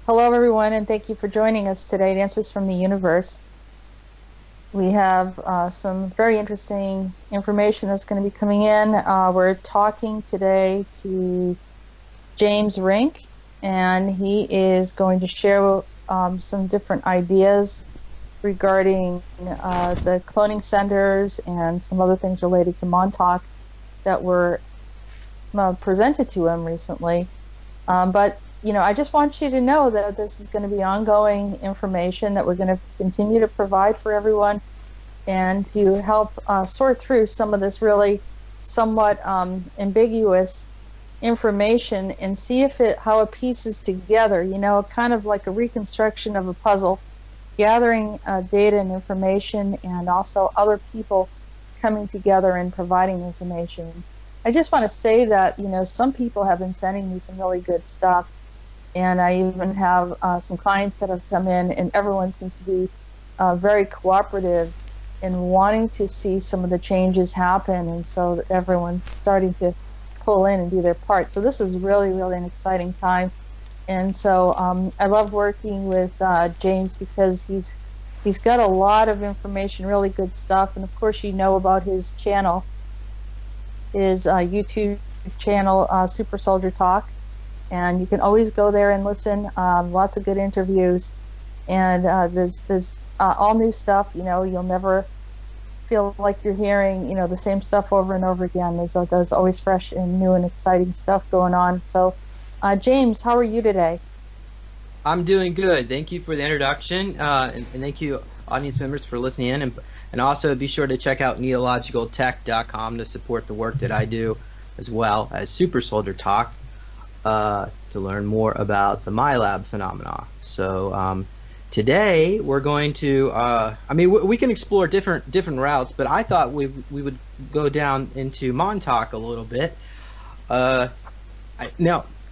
Hello, everyone, and thank you for joining us today at Answers from the Universe. We have some very interesting information that's going to be coming in. We're talking today to James Rink, and he is going to share some different ideas regarding the cloning centers and some other things related to Montauk that were presented to him recently. But I just want you to know that this is going to be ongoing information that we're going to continue to provide for everyone, and to help sort through some of this really somewhat ambiguous information and see how it pieces together, kind of like a reconstruction of a puzzle, gathering data and information, and also other people coming together and providing information. I just want to say that, some people have been sending me some really good stuff, and I even have some clients that have come in, and everyone seems to be very cooperative in wanting to see some of the changes happen, and so everyone's starting to pull in and do their part. So this is really, really an exciting time. And so I love working with James, because he's got a lot of information, really good stuff. And of course, about his channel, his YouTube channel, SuperSoldierTalk, and you can always go there and listen. Lots of good interviews, and there's all new stuff. You'll never feel like you're hearing the same stuff over and over again. There's always fresh and new and exciting stuff going on. So James, how are you today? I'm doing good. Thank you for the introduction, and thank you, audience members, for listening in. And also be sure to check out neologicaltech.com to support the work that I do, as well as Super Soldier Talk, to learn more about the MyLab phenomena. So today we're going to, we can explore different routes, but I thought we would go down into Montauk a little bit. Now,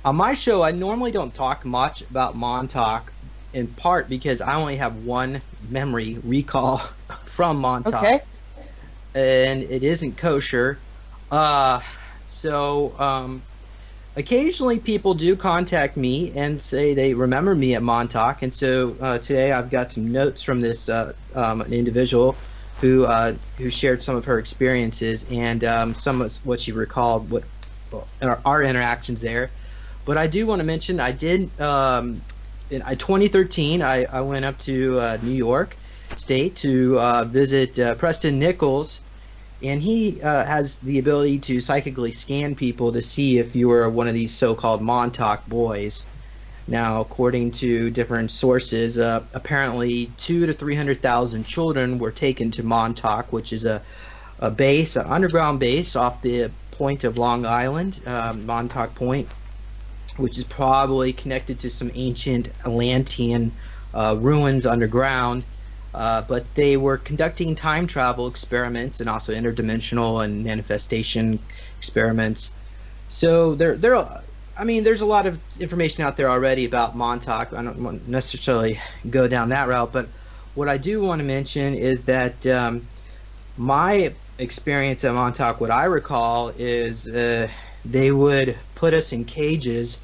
on my show, I normally don't talk much about Montauk, in part because I only have one memory recall from Montauk, okay, and it isn't kosher. Occasionally people do contact me and say they remember me at Montauk, and so today I've got some notes from this an individual who shared some of her experiences and some of what she recalled, our interactions there. But I do want to mention I did in 2013 I went up to New York State to visit Preston Nichols. And he has the ability to psychically scan people to see if you are one of these so-called Montauk boys. Now, according to different sources, apparently 200,000 to 300,000 children were taken to Montauk, which is a base, an underground base off the point of Long Island, Montauk Point, which is probably connected to some ancient Atlantean ruins underground. But they were conducting time travel experiments and also interdimensional and manifestation experiments. So there's a lot of information out there already about Montauk. I don't want to necessarily go down that route, but what I do want to mention is that my experience at Montauk, what I recall, is they would put us in cages.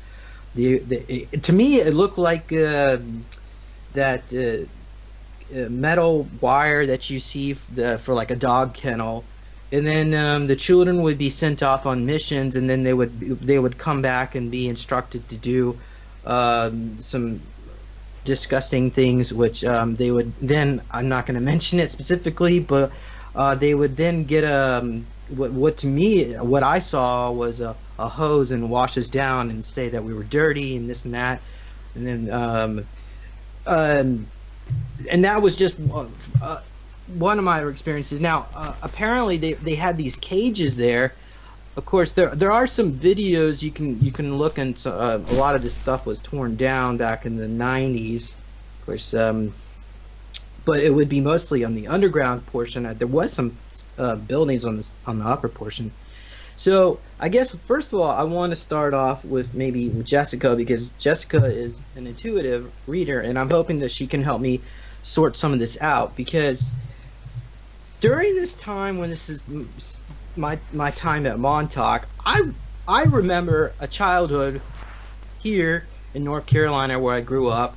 To me, it looked like that metal wire that you see for like a dog kennel, and then the children would be sent off on missions, and then they would come back and be instructed to do some disgusting things, which they would then, I'm not going to mention it specifically, but they would then get what I saw was a hose and wash us down and say that we were dirty and this and that, and then and that was just one of my experiences. Now, apparently they had these cages there. Of course, there are some videos you can look, and a lot of this stuff was torn down back in the 90s. Of course, but it would be mostly on the underground portion. There was some buildings on the upper portion. So I guess first of all, I want to start off with Jessica, because Jessica is an intuitive reader, and I'm hoping that she can help me sort some of this out, because during this time, when this is my time at Montauk, I remember a childhood here in North Carolina where I grew up.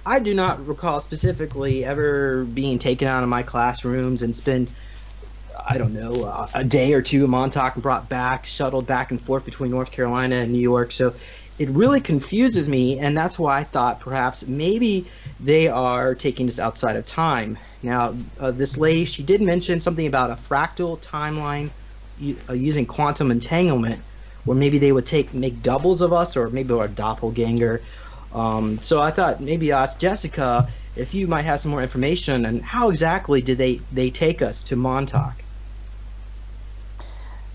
I do not recall specifically ever being taken out of my classrooms and spend, I don't know, a day or two in Montauk and brought back, shuttled back and forth between North Carolina and New York. So it really confuses me, and that's why I thought perhaps maybe they are taking us outside of time. Now, this lady, she did mention something about a fractal timeline using quantum entanglement, where maybe they would make doubles of us, or maybe a doppelganger. So I thought maybe ask Jessica if you might have some more information on how exactly did they take us to Montauk.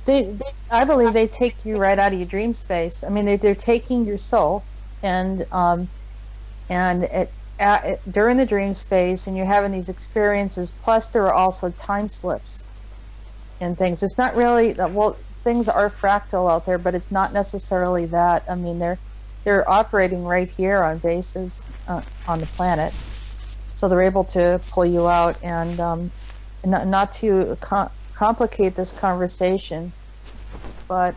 I believe they take you right out of your dream space. I mean, they're taking your soul, and during the dream space, and you're having these experiences. Plus, there are also time slips and things. It's not really well. Things are fractal out there, but it's not necessarily that. I mean, they're operating right here on bases on the planet, so they're able to pull you out. And not to complicate this conversation, but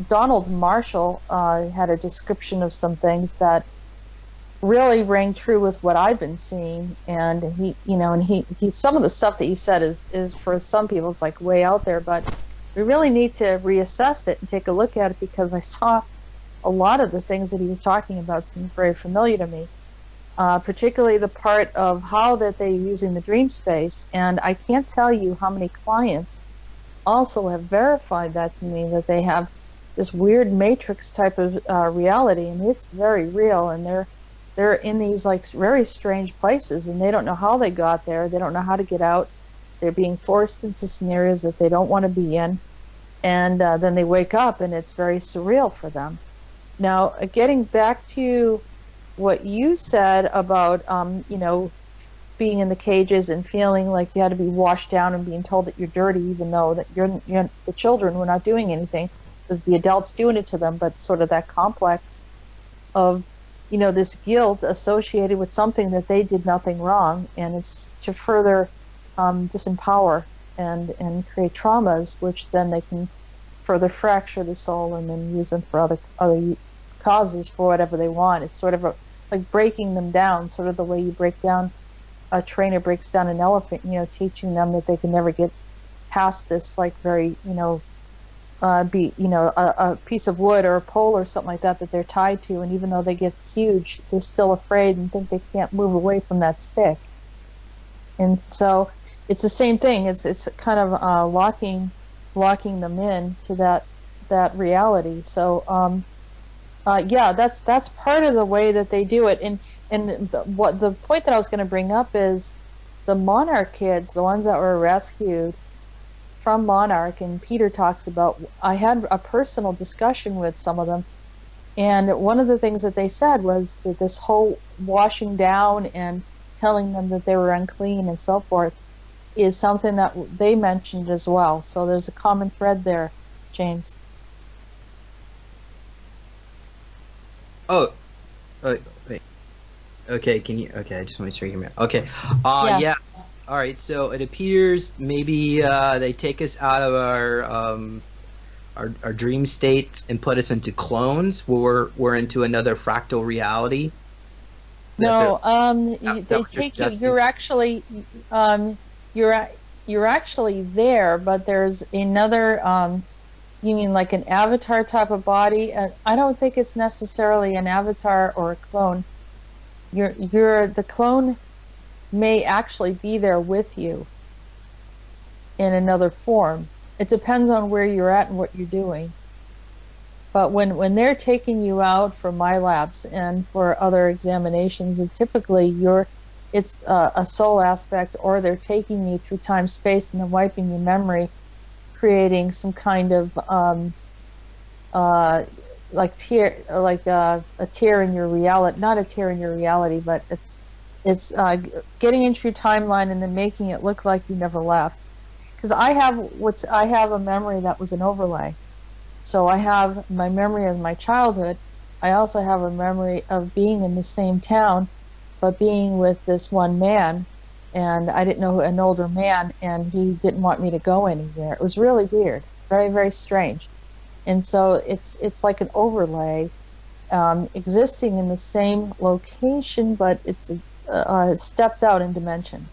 Donald Marshall had a description of some things that really rang true with what I've been seeing. And he some of the stuff that he said is for some people it's like way out there, but we really need to reassess it and take a look at it, because I saw a lot of the things that he was talking about seemed very familiar to me. Particularly the part of how that they're using the dream space. And I can't tell you how many clients also have verified that to me, that they have this weird matrix type of reality, and it's very real, and they're in these like very strange places, and they don't know how they got there. They don't know how to get out. They're being forced into scenarios that they don't want to be in, and then they wake up, and it's very surreal for them. Now, getting back to what you said about, being in the cages and feeling like you had to be washed down and being told that you're dirty, even though that the children were not doing anything, because the adults doing it to them, but sort of that complex of, this guilt associated with something that they did nothing wrong, and it's to further disempower and create traumas, which then they can further fracture the soul and then use them for other causes for whatever they want. It's sort of like breaking them down, sort of the way you a trainer breaks down an elephant, teaching them that they can never get past this, like very, a piece of wood or a pole or something like that they're tied to, and even though they get huge, they're still afraid and think they can't move away from that stick. And so it's the same thing. It's kind of locking them in to that reality. So that's part of the way that they do it. And the point that I was going to bring up is the Monarch kids, the ones that were rescued from Monarch, and Peter talks about, I had a personal discussion with some of them, and one of the things that they said was that this whole washing down and telling them that they were unclean and so forth is something that they mentioned as well. So there's a common thread there, James. Oh, wait. Okay, okay, I just want to make sure you hear me. Okay, yeah. All right, so it appears maybe they take us out of our dream states and put us into clones, where we're into another fractal reality. No, they take you. You're actually you're actually there, but there's another. You mean like an avatar type of body? I don't think it's necessarily an avatar or a clone. The clone may actually be there with you in another form. It depends on where you're at and what you're doing. But when they're taking you out for my labs and for other examinations, and typically it's a soul aspect, or they're taking you through time space and then wiping your memory, creating some kind of a tear in your reality, not a tear in your reality, but it's getting into your timeline and then making it look like you never left. Because I have a memory that was an overlay. So I have my memory of my childhood. I also have a memory of being in the same town, but being with this one man, and I didn't know, an older man, and he didn't want me to go anywhere. It was really weird, very, very strange. And so it's like an overlay existing in the same location, but it's stepped out in dimension.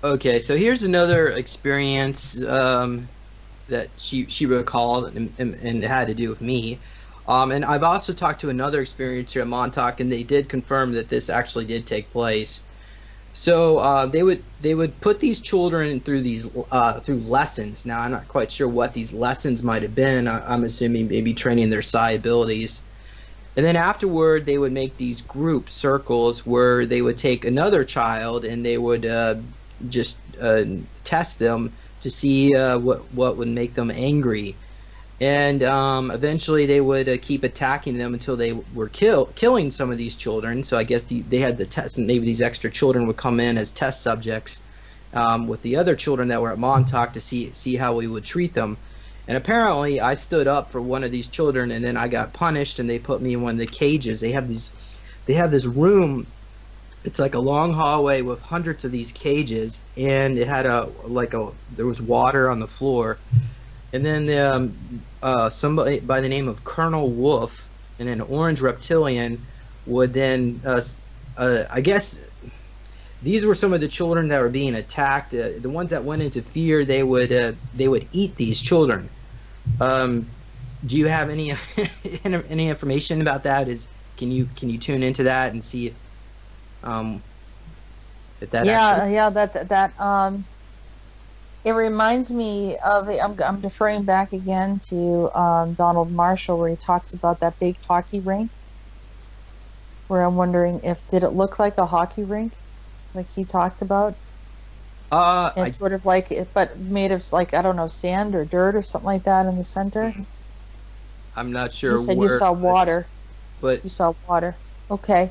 Okay, so here's another experience that she recalled, and it had to do with me. And I've also talked to another experiencer at Montauk, and they did confirm that this actually did take place. So they would put these children through these through lessons. Now I'm not quite sure what these lessons might have been. I'm assuming maybe training their psi abilities. And then afterward, they would make these group circles where they would take another child and they would just test them to see what would make them angry. And eventually they would keep attacking them until they were killing some of these children. So I guess they had the test, and maybe these extra children would come in as test subjects with the other children that were at Montauk to see how we would treat them. And apparently I stood up for one of these children, and then I got punished, and they put me in one of the cages. They have this room. It's like a long hallway with hundreds of these cages, and it had there was water on the floor. And then somebody by the name of Colonel Wolf and an orange reptilian would then, I guess, these were some of the children that were being attacked. The ones that went into fear, they would eat these children. Do you have any any information about that? Can you tune into that and see if that actually... It reminds me of, I'm deferring back again to Donald Marshall, where he talks about that big hockey rink, where I'm wondering did it look like a hockey rink, like he talked about? It's sort of like it, but made of, like, I don't know, sand or dirt or something like that in the center. I'm not sure. You said you saw water. But you saw water. Okay.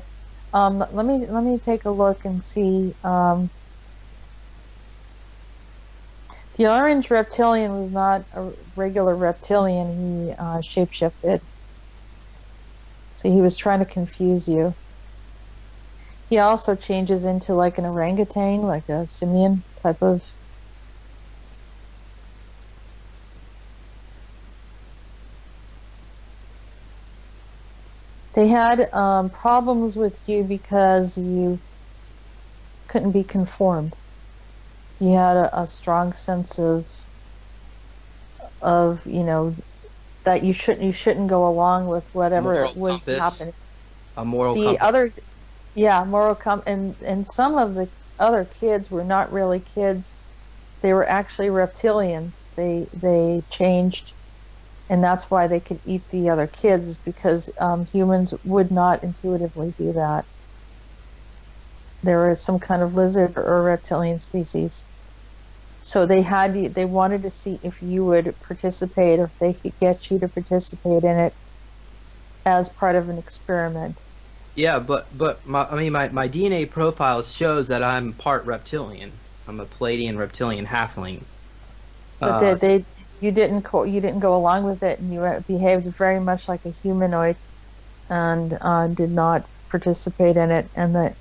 Let me take a look and see. The orange reptilian was not a regular reptilian. He shapeshifted. So he was trying to confuse you. He also changes into like an orangutan, like a simian type of... They had problems with you because you couldn't be conformed. You had a strong sense of that you shouldn't go along with whatever was happening. A moral compass. Moral compass. And some of the other kids were not really kids. They were actually reptilians. They changed, and that's why they could eat the other kids, is because humans would not intuitively do that. There was some kind of lizard or reptilian species. So they wanted to see if you would participate, or if they could get you to participate in it as part of an experiment. Yeah, but my DNA profile shows that I'm part reptilian. I'm a Palladian reptilian halfling. But you didn't go along with it, and you behaved very much like a humanoid, and did not participate in it, and they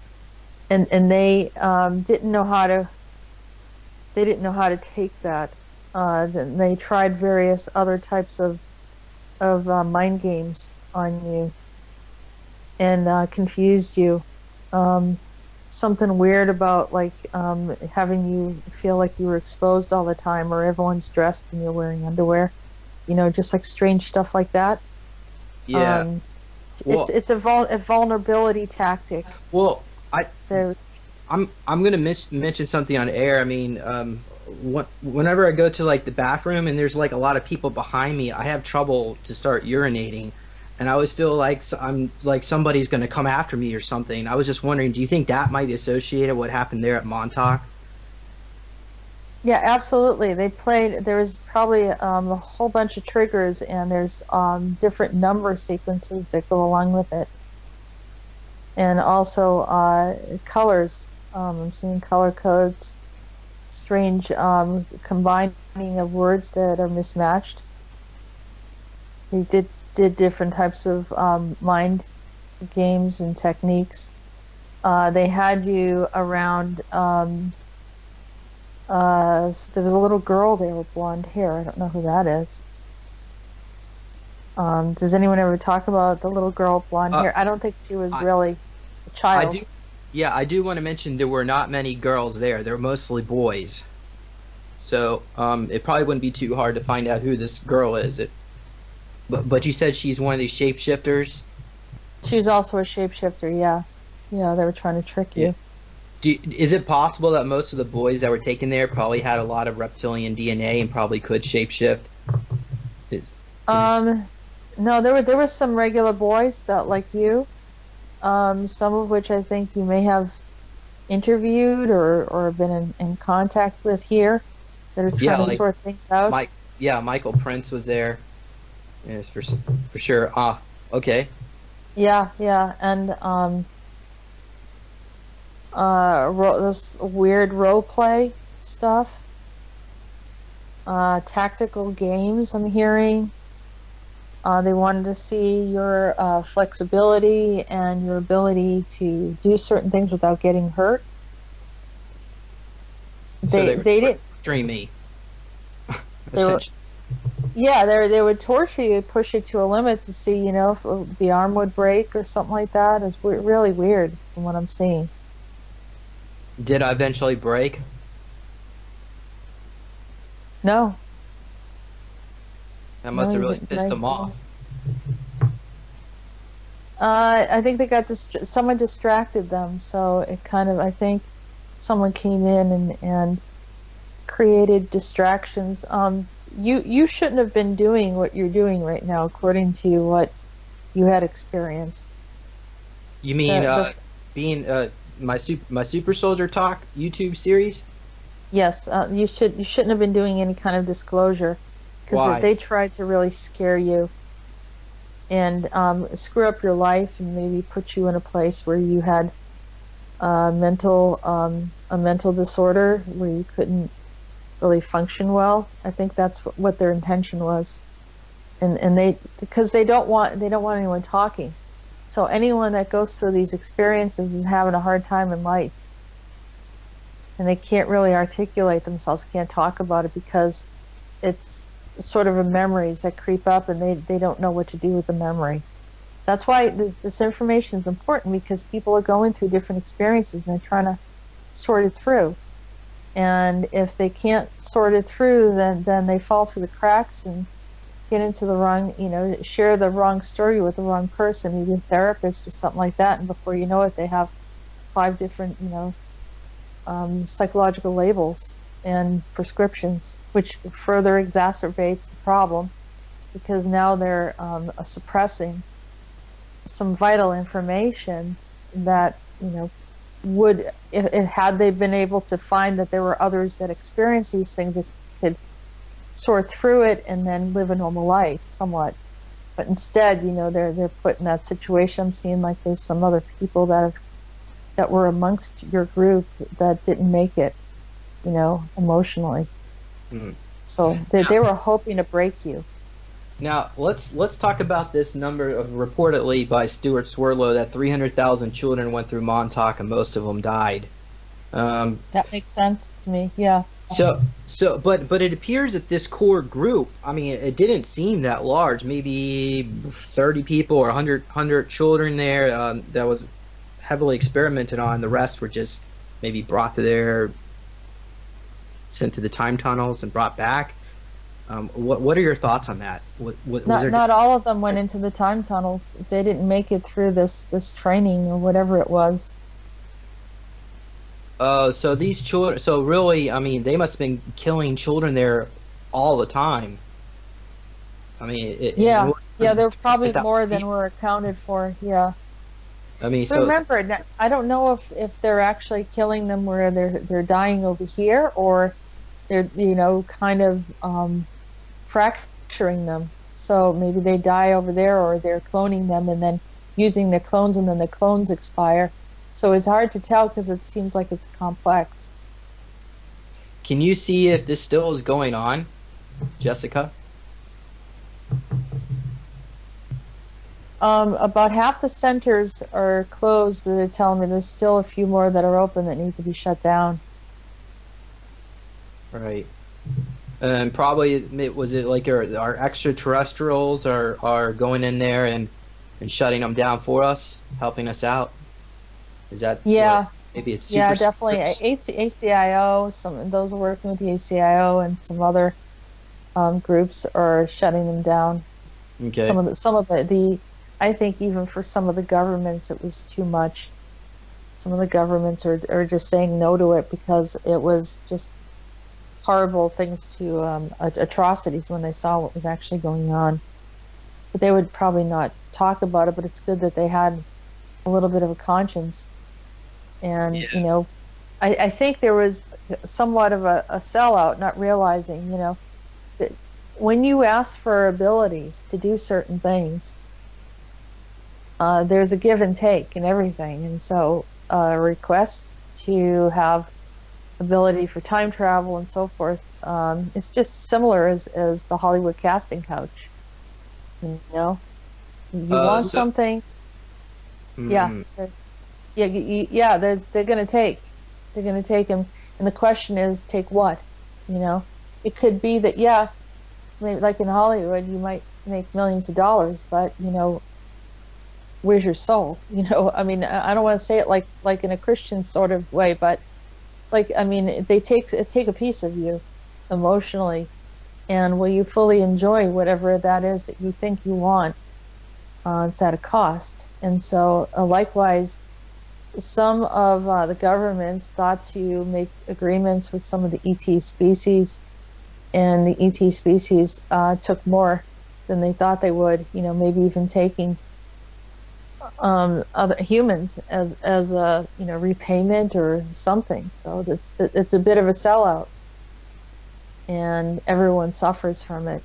didn't know how to. They didn't know how to take that. They tried various other types of mind games on you, and confused you. Something weird about, like, having you feel like you were exposed all the time, or everyone's dressed and you're wearing underwear. Just like strange stuff like that. Yeah. It's a vulnerability tactic. Well, I'm gonna mention something on air. I mean, whenever I go to like the bathroom and there's like a lot of people behind me, I have trouble to start urinating, and I always feel like I'm like somebody's gonna come after me or something. I was just wondering, do you think that might be associated with what happened there at Montauk? Yeah, absolutely. There was probably a whole bunch of triggers, and there's different number sequences that go along with it, and also colors. I'm seeing color codes, strange combining of words that are mismatched. They did different types of mind games and techniques. They had you around. There was a little girl there with blonde hair. I don't know who that is. Does anyone ever talk about the little girl, blonde hair? I don't think she was I, really a I child. do. Yeah, I do want to mention there were not many girls there. There were mostly boys. So it probably wouldn't be too hard to find out who this girl is. But you said she's one of these shapeshifters. She was also a shapeshifter. Yeah, yeah. They were trying to trick Yeah. you. Is it possible that most of the boys that were taken there probably had a lot of reptilian DNA and probably could shapeshift? Um, no, there were some regular boys that like you. Some of which I think you may have interviewed or been in contact with here that are Yeah, trying to like sort things out. Michael Prince was there. Yes, for sure. Okay. Yeah, yeah, and this weird role play stuff, tactical games. I'm hearing. They wanted to see your flexibility and your ability to do certain things without getting hurt. So they They were didn't. torturing me. They were, Essentially. yeah, they would torture you, push you to a limit to see, if the arm would break or something like that. It's really weird from what I'm seeing. Did I eventually break? No, That no, must have you really didn't pissed break. them off. I think they got someone distracted them, so it kind of, I think someone came in and created distractions. You shouldn't have been doing what you're doing right now, according to what you had experienced. You mean being my Super Soldier Talk YouTube series? Yes, you shouldn't have been doing any kind of disclosure because Why? they tried to really scare you and screw up your life and maybe put you in a place where you had a mental disorder where you couldn't really function well. I think that's what their intention was, and because they don't want anyone talking. So anyone that goes through these experiences is having a hard time in life, and they can't really articulate themselves, can't talk about it because it's sort of a memories that creep up, and they don't know what to do with the memory. That's why this information is important, because people are going through different experiences and they're trying to sort it through. And if they can't sort it through, then they fall through the cracks and get into the wrong, share the wrong story with the wrong person, maybe a therapist or something like that. And before you know it, they have 5 different, psychological labels and prescriptions, which further exacerbates the problem because now they're suppressing some vital information that, would, if had they been able to find that there were others that experienced these things, that could sort through it and then live a normal life somewhat. But instead, they're put in that situation. I'm seeing like there's some other people that were amongst your group that didn't make it, emotionally. Mm-hmm. So they were hoping to break you. Now let's talk about this number of reportedly by Stuart Swirlow that 300,000 children went through Montauk and most of them died. That makes sense to me. Yeah. But it appears that this core group, I mean, it didn't seem that large. Maybe 30 people or 100 children there that was heavily experimented on. The rest were just maybe brought to there, sent to the time tunnels, and brought back. What are your thoughts on that? Not all of them went into the time tunnels. They didn't make it through this training or whatever it was. So these children, so really, I mean, they must have been killing children there all the time. I mean, yeah, there were probably more than were accounted for. Yeah. I mean, so remember, I don't know if they're actually killing them where they're dying over here, or they're kind of fracturing them. So maybe they die over there, or they're cloning them and then using their clones, and then the clones expire. So it's hard to tell because it seems like it's complex. Can you see if this still is going on, Jessica? About half the centers are closed, but they're telling me there's still a few more that are open that need to be shut down. Right. And probably was it like our extraterrestrials are going in there and shutting them down for us, helping us out? Is that Yeah, maybe it's yeah, super definitely. soldiers? ACIO, some those are working with the ACIO, and some other groups are shutting them down. Okay. Some of the I think even for some of the governments it was too much. Some of the governments are just saying no to it because it was just horrible things to atrocities when they saw what was actually going on. But they would probably not talk about it, but it's good that they had a little bit of a conscience. And, Yeah. I think there was somewhat of a sellout, not realizing, that when you ask for abilities to do certain things, there's a give and take in everything. And so requests to have ability for time travel and so forth, it's just similar as the Hollywood casting couch. You know, you want So. something, yeah, Mm, yeah. They're gonna take, them, and the question is, take what? You know, it could be that, yeah, maybe like in Hollywood, you might make millions of dollars, but where's your soul? I mean, I don't want to say it like in a Christian sort of way, but like, I mean, they take a piece of you emotionally, and will you fully enjoy whatever that is that you think you want? It's at a cost. And so likewise, some of the governments thought to make agreements with some of the ET species, and the ET species took more than they thought they would, maybe even taking other humans as a repayment or something. So it's a bit of a sellout, and everyone suffers from it.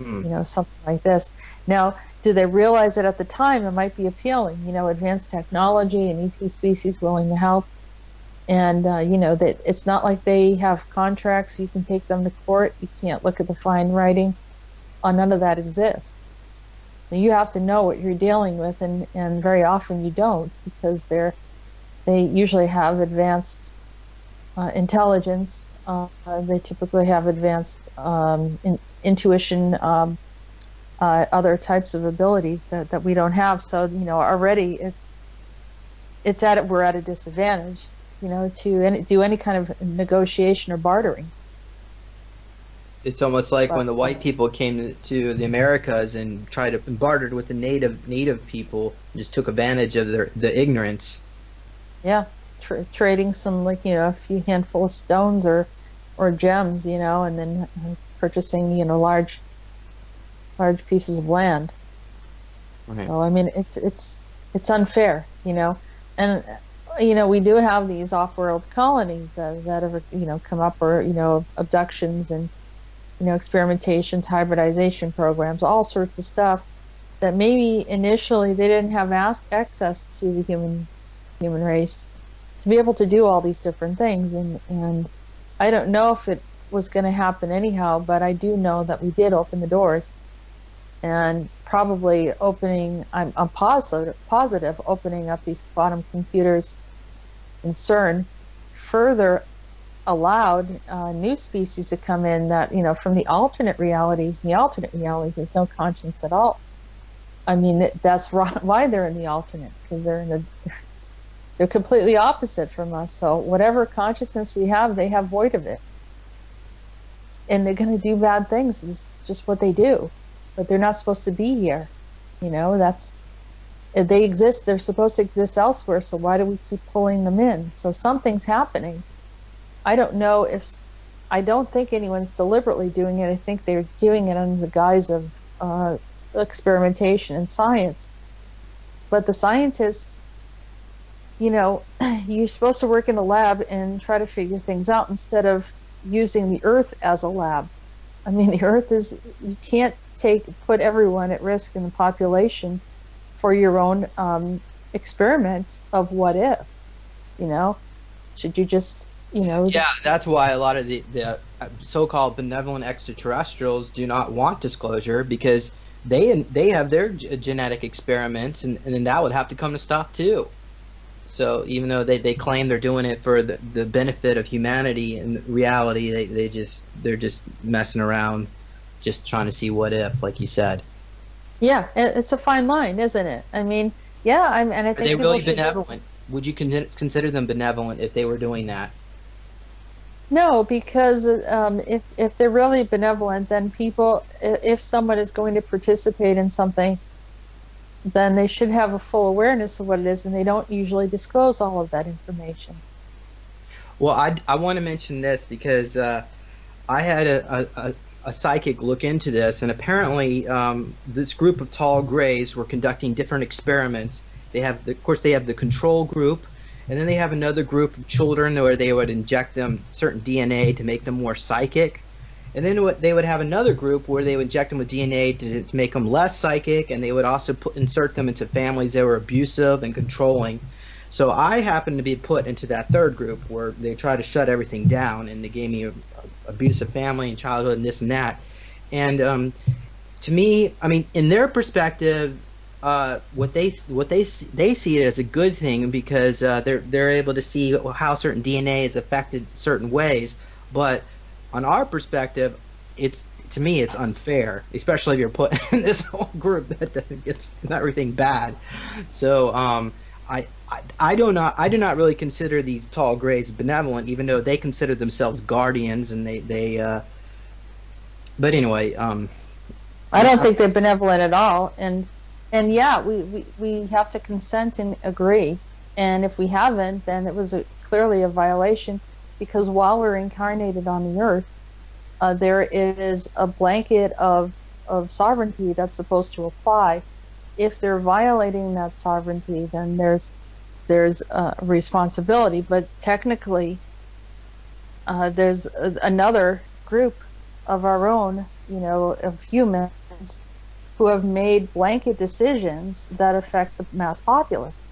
mm. Something like this. Now, do they realize that at the time it might be appealing? Advanced technology and ET species willing to help, and that it's not like they have contracts. You can take them to court. You can't look at the fine writing. None of that exists. You have to know what you're dealing with, and very often you don't, because they usually have advanced intelligence. They typically have advanced intuition, other types of abilities that we don't have. So already we're at a disadvantage, to do any kind of negotiation or bartering. It's almost like But when the white people came to the Americas and tried to bartered with the native people, just took advantage of the ignorance. yeah, trading some, like, a few handful of stones or gems, and then purchasing large pieces of land. Okay. So I mean, it's unfair, and we do have these off-world colonies that have come up, or abductions and experimentations, hybridization programs, all sorts of stuff that maybe initially they didn't have access to the human race to be able to do all these different things, and I don't know if it was going to happen anyhow, but I do know that we did open the doors, and probably I'm positive opening up these quantum computers in CERN further allowed new species to come in that, from the alternate realities. In the alternate realities, there's no conscience at all. I mean, that's why they're in the alternate, because they're completely opposite from us. So whatever consciousness we have, they have void of it, and they're going to do bad things. It's just what they do, but they're not supposed to be here. They exist. They're supposed to exist elsewhere. So why do we keep pulling them in? So something's happening. I don't think anyone's deliberately doing it. I think they're doing it under the guise of experimentation and science. But the scientists, you're supposed to work in a lab and try to figure things out instead of using the Earth as a lab. I mean, the Earth you can't put everyone at risk in the population for your own experiment of what if, should you just, Yeah, that's why a lot of the so-called benevolent extraterrestrials do not want disclosure, because they have their genetic experiments, and then that would have to come to stop too. So even though they claim they're doing it for the benefit of humanity, in reality they're just messing around, just trying to see what if, like you said. Yeah, it's a fine line, isn't it? I mean, yeah, and I Are think they people really should. benevolent? Would you consider them benevolent if they were doing that? No, because if they're really benevolent, then people, if someone is going to participate in something, then they should have a full awareness of what it is, and they don't usually disclose all of that information. Well, I want to mention this because I had a psychic look into this, and apparently this group of tall grays were conducting different experiments. Of course, they have the control group, and then they have another group of children where they would inject them certain DNA to make them more psychic. And then they would have another group where they would inject them with DNA to make them less psychic, and they would also insert them into families that were abusive and controlling. So I happened to be put into that third group where they try to shut everything down, and they gave me a abusive family and childhood and this and that. And to me, I mean, in their perspective, what they see it as a good thing because they're able to see how certain DNA is affected certain ways. But on our perspective, to me it's unfair, especially if you're put in this whole group that gets everything bad. So I do not really consider these tall grays benevolent, even though they consider themselves guardians, and they but anyway, I don't think they're benevolent at all, and yeah, we have to consent and agree, and if we haven't, then it was clearly a violation, because while we're incarnated on the earth, there is a blanket of sovereignty that's supposed to apply. If they're violating that sovereignty, then there's a responsibility, but technically there's another group of our own, of humans who have made blanket decisions that affect the mass populace.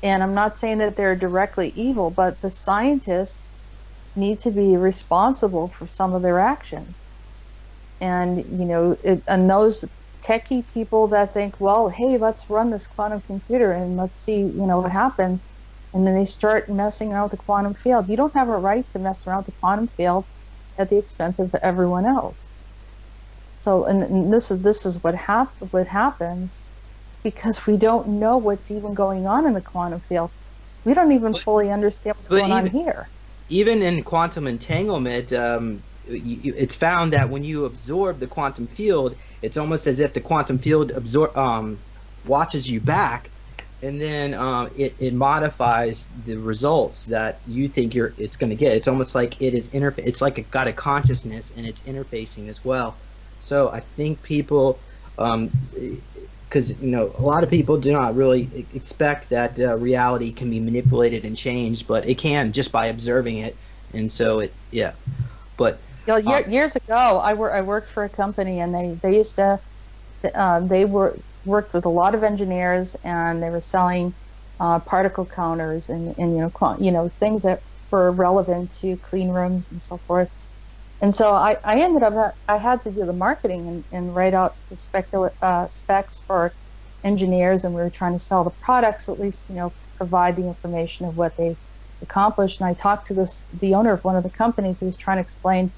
And I'm not saying that they're directly evil, but the scientists need to be responsible for some of their actions. And, and those techie people that think, well, hey, let's run this quantum computer and let's see, what happens. And then they start messing around with the quantum field. You don't have a right to mess around with the quantum field at the expense of everyone else. So, and this is what happens, because we don't know what's even going on in the quantum field. We don't even fully understand what's going on here. Even in quantum entanglement, it's found that when you absorb the quantum field, it's almost as if the quantum field watches you back, and then it modifies the results that you think it's going to get. It's almost like it is it's like it got a consciousness, and it's interfacing as well. So I think people, because a lot of people do not really expect that reality can be manipulated and changed, but it can just by observing it. And so but years ago, I worked for a company, and they used to worked with a lot of engineers, and they were selling particle counters and things that were relevant to clean rooms and so forth. And so I ended up, I had to do the marketing and write out the specs for engineers, and we were trying to sell the products, at least, provide the information of what they accomplished. And I talked to the owner of one of the companies who was trying to explain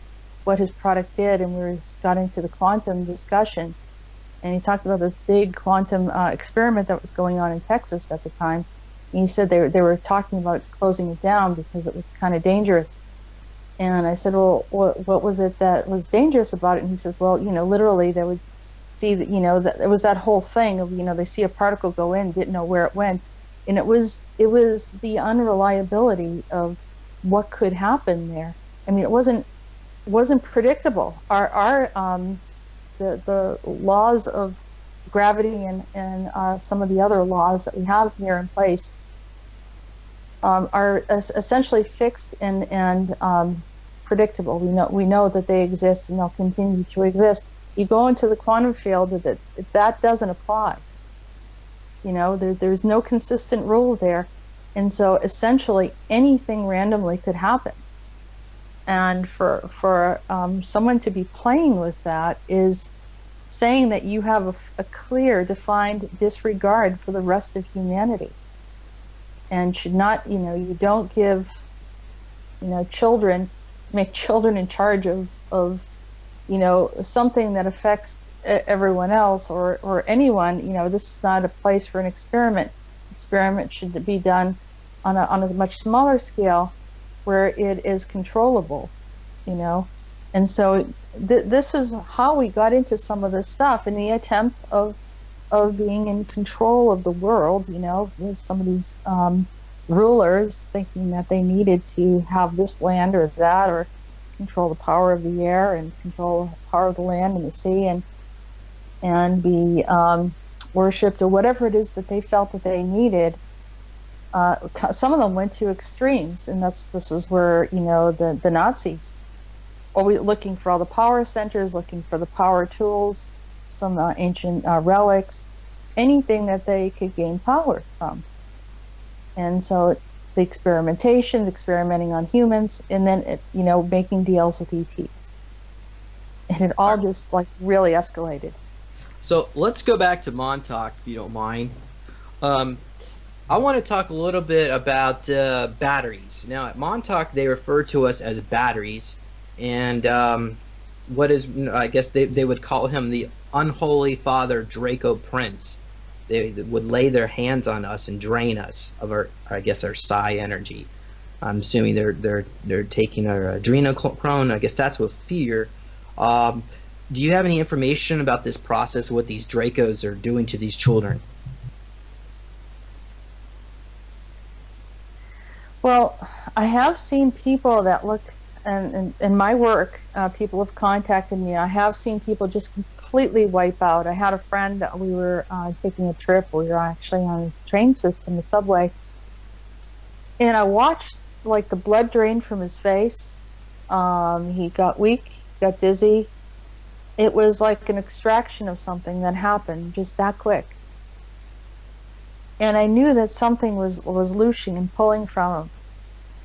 what his product did, and we got into the quantum discussion. And he talked about this big quantum experiment that was going on in Texas at the time. And he said they were talking about closing it down because it was kind of dangerous. And I said, well, what was it that was dangerous about it? And he says, well, literally they would see that, that it was that whole thing of, they see a particle go in, didn't know where it went. And it was the unreliability of what could happen there. I mean, it wasn't predictable. The laws of gravity and some of the other laws that we have here in place are essentially fixed and predictable. We know that they exist, and they'll continue to exist. You go into the quantum field, that doesn't apply. There's no consistent rule there, and so essentially anything randomly could happen. And for someone to be playing with that is saying that you have a clear, defined disregard for the rest of humanity. and should not, you don't give, make children in charge of something that affects everyone else or anyone. This is not a place for an experiment. Experiment should be done on a much smaller scale where it is controllable, and so this is how we got into some of this stuff in the attempt of being in control of the world, with some of these rulers thinking that they needed to have this land or that, or control the power of the air and control the power of the land and the sea, and be worshipped, or whatever it is that they felt that they needed. Some of them went to extremes, and this is where the Nazis, always looking for all the power centers, looking for the power tools, some ancient relics, anything that they could gain power from. And so the experimenting on humans, and then making deals with ETs, and it all just like really escalated. So let's go back to Montauk, if you don't mind. I want to talk a little bit about batteries. Now, at Montauk, they refer to us as batteries, and I guess they would call him the unholy father Draco Prince. They would lay their hands on us and drain us of our psi energy. I'm assuming they're taking our adrenochrome. I guess that's with fear. Do you have any information about this process, what these Dracos are doing to these children? Well, I have seen people that look, and in my work, people have contacted me, and I have seen people just completely wipe out. I had a friend, we were taking a trip, we were actually on a train system, the subway, and I watched like the blood drain from his face. He got weak, got dizzy. It was like an extraction of something that happened just that quick. And I knew that something was looshing and pulling from him.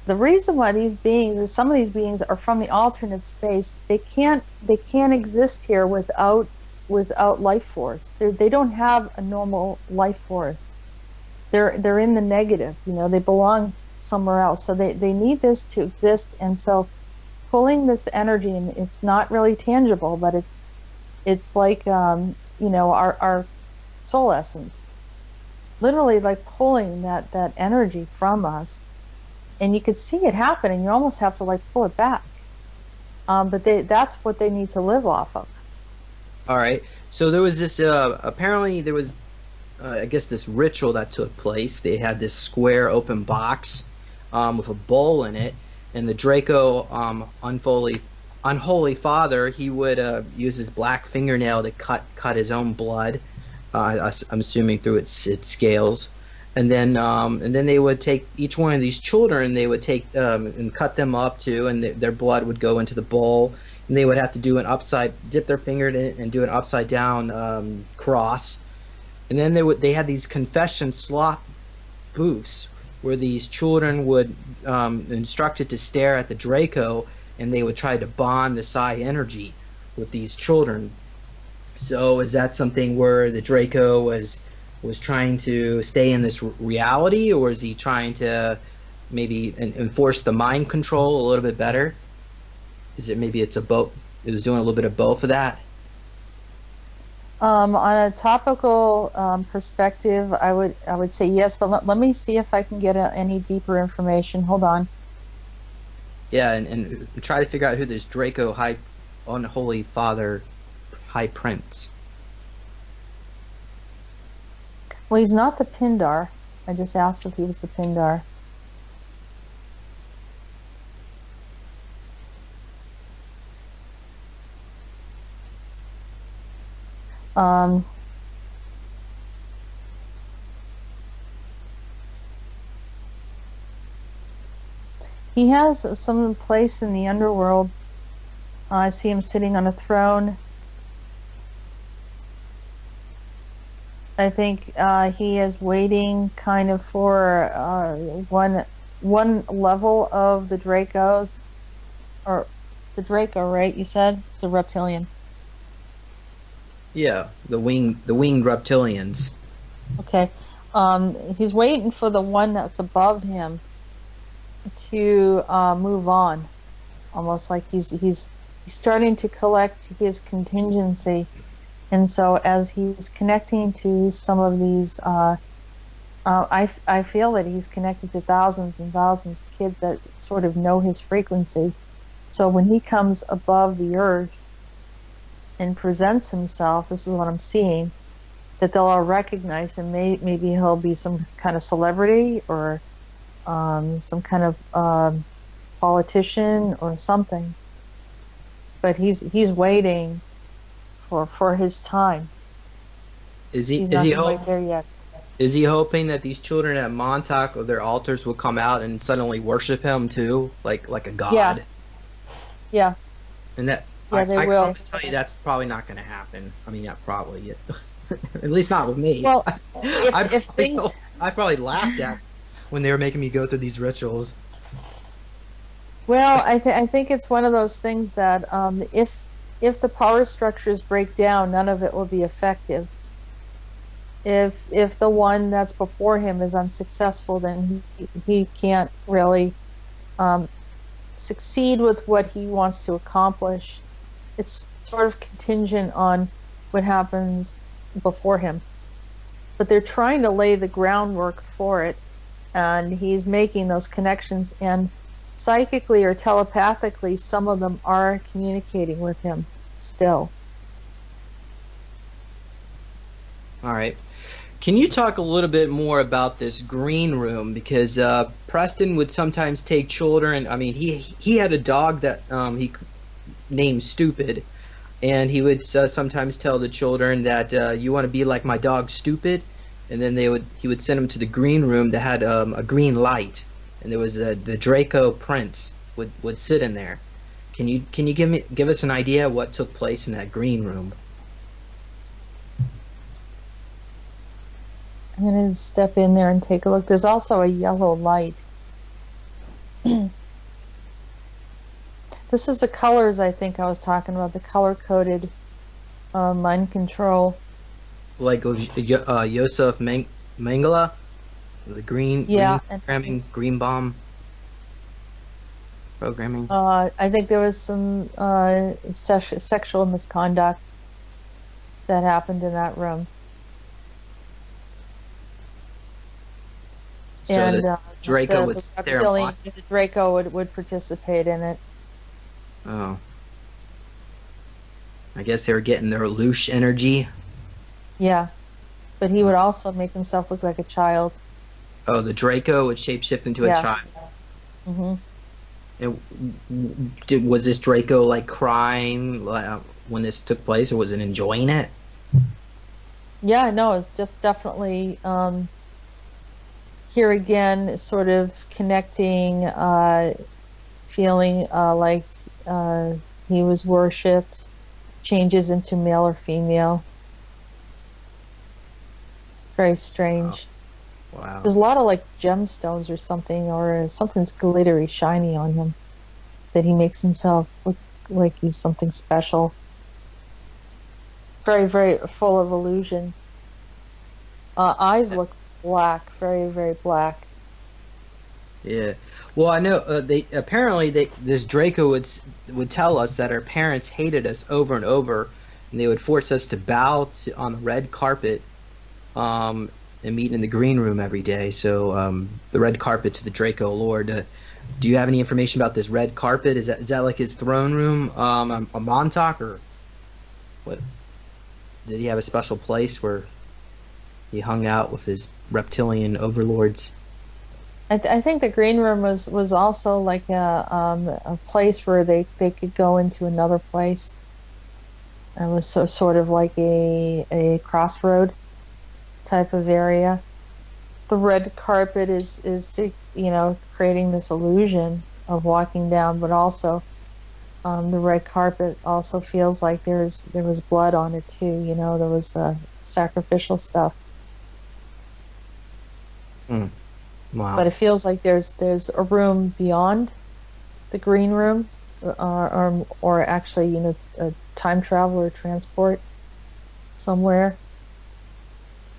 The reason why these beings, is some of these beings are from the alternate space. They can't exist here without life force. They don't have a normal life force. They're in the negative. They belong somewhere else. So they need this to exist. And so pulling this energy, and it's not really tangible, but it's like our soul essence, literally like pulling that energy from us, and you could see it happening. You almost have to like pull it back, but that's what they need to live off of. All right. So there was this apparently there was I guess this ritual that took place. They had this square open box with a bowl in it, and the Draco unholy father, he would use his black fingernail to cut his own blood. I'm assuming through its scales, and then they would take each one of these children. They would take and cut them up too, and their blood would go into the bowl, and they would have to do dip their finger in it and do an upside down cross, and then they had these confession slot booths where these children would instructed to stare at the Draco, and they would try to bond the psi energy with these children. So is that something where the Draco was trying to stay in this reality, or is he trying to maybe enforce the mind control a little bit better? Is it maybe it's a both? It was doing a little bit of both of that. On a topical perspective, I would say yes, but let me see if I can get any deeper information. Hold on. Yeah, and try to figure out who this Draco unholy father High Prince. Well, he's not the Pindar. I just asked if he was the Pindar. He has some place in the underworld. I see him sitting on a throne. I think he is waiting kind of for one level of the Dracos, or it's a Draco, right? You said it's a reptilian. Yeah, the winged reptilians. Okay, He's waiting for the one that's above him to move on, almost like he's starting to collect his contingency. And so as he's connecting to some of these, I feel that he's connected to thousands and thousands of kids that sort of know his frequency. So when he comes above the earth and presents himself, this is what I'm seeing, that they'll all recognize him. Maybe he'll be some kind of celebrity or some kind of politician or something. But he's waiting for his time. Is he He's is not he quite there yet. is he hoping that these children at Montauk or their altars will come out and suddenly worship him too, like a god? Yeah. And that Yeah, they I can will. always tell you that's probably not going to happen. I mean, not probably. At least not with me. Well, I probably laughed at when they were making me go through these rituals. Well, I think it's one of those things that if the power structures break down, none of it will be effective. If the one that's before him is unsuccessful, then he can't really succeed with what he wants to accomplish. It's sort of contingent on what happens before him. But they're trying to lay the groundwork for it, and he's making those connections, and psychically or telepathically, some of them are communicating with him still. All right. Can you talk a little bit more about this green room? Because Preston would sometimes take children. I mean, he had a dog that he named Stupid, and he would sometimes tell the children that you want to be like my dog Stupid, and then he would send them to the green room that had a green light, and there was the Draco Prince would sit in there. Can you give us an idea of what took place in that green room? I'm going to step in there and take a look. There's also a yellow light. This is the colors I think I was talking about, the color-coded mind control. Like Yosef Mengele, the green programming, green bomb programming. I think there was some sexual misconduct that happened in that room. So And this Draco would sit there and watch. the Draco would participate in it. Oh. I guess they were getting their Loosh energy. Yeah. But he would also make himself look like a child. Oh, the Draco would shapeshift into a child. Mm-hmm. And was this Draco like crying when this took place, or was it enjoying it? Yeah, no, it's just definitely here again, sort of connecting, feeling like he was worshipped, changes into male or female. Very strange. Wow. There's a lot of like gemstones or something, or something's glittery, shiny on him, that he makes himself look like he's something special. Very, very full of illusion. Eyes look black, very, very black. Yeah. Well, I know this Draco would tell us that our parents hated us over and over, and they would force us to bow on the red carpet, and meet in the green room every day. So the red carpet to the Draco Lord. Do you have any information about this red carpet? Is that like his throne room, a Montauk, or what? Did he have a special place where he hung out with his reptilian overlords? I think the green room was also like a place where they could go into another place. It was sort of like a crossroad type of area. The red carpet is creating this illusion of walking down, but also the red carpet also feels like there was blood on it too. There was sacrificial stuff. Wow. But it feels like there's a room beyond the green room, or actually a time travel or transport somewhere.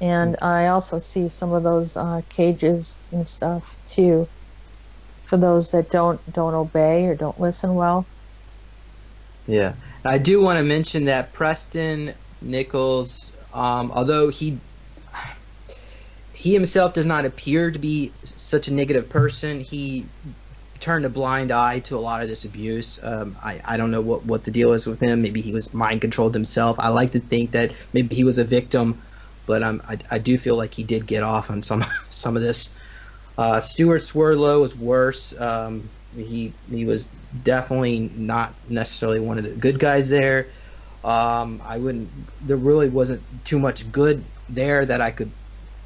And I also see some of those cages and stuff too, for those that don't obey or don't listen well. Yeah, I do want to mention that Preston Nichols, although he himself does not appear to be such a negative person, he turned a blind eye to a lot of this abuse. I don't know what the deal is with him. Maybe he was mind controlled himself. I like to think that maybe he was a victim, but I do feel like he did get off on some of this. Stuart Swirlow was worse. He was definitely not necessarily one of the good guys there. There really wasn't too much good there that I could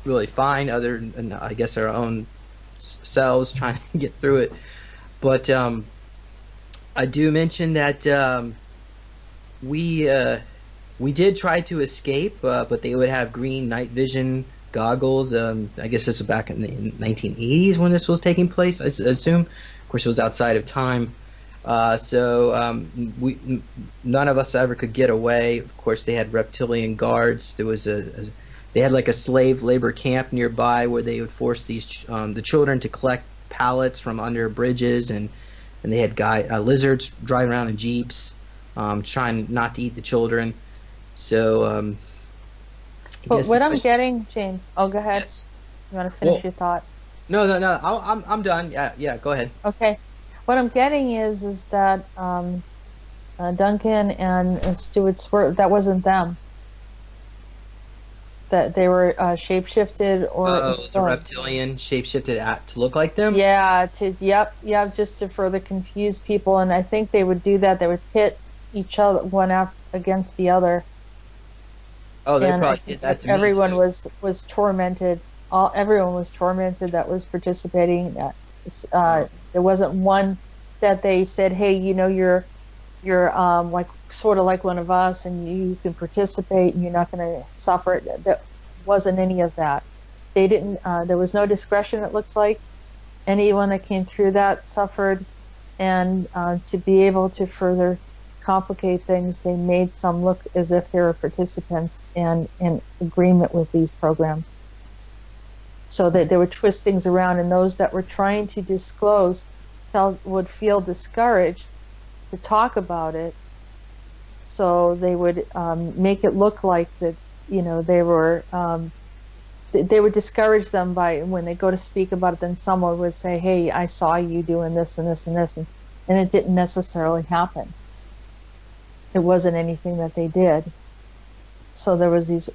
really find, other than I guess our own selves trying to get through it. But I do mention that we did try to escape, but they would have green night vision goggles. I guess this was back in the 1980s when this was taking place, I assume. Of course, it was outside of time. So none of us ever could get away. Of course, they had reptilian guards. There was they had like a slave labor camp nearby where they would force these the children to collect pallets from under bridges, and they had lizards driving around in jeeps, trying not to eat the children. So but what I'm getting, James. Oh, go ahead. Yes. You want to finish your thought? No. I'm done. Yeah. Go ahead. Okay. What I'm getting is that Duncan and Stuart Swirl, that wasn't them. That they were shapeshifted, or it was a reptilian shapeshifted to look like them. Yeah. Just to further confuse people, and I think they would do that. They would pit each other one against the other. Oh, they probably did that to me too. Everyone was tormented. Everyone was tormented that was participating. There wasn't one that they said, "Hey, you're like sort of like one of us, and you can participate, and you're not going to suffer." That wasn't any of that. They didn't. There was no discretion. It looks like anyone that came through that suffered, and to be able to further complicate things, they made some look as if they were participants and in agreement with these programs. So that they would twist things around, and those that were trying to disclose would feel discouraged to talk about it. So they would make it look like that, they would discourage them by when they go to speak about it. Then someone would say, "Hey, I saw you doing this and this and this," and it didn't necessarily happen. It wasn't anything that they did. So there was these,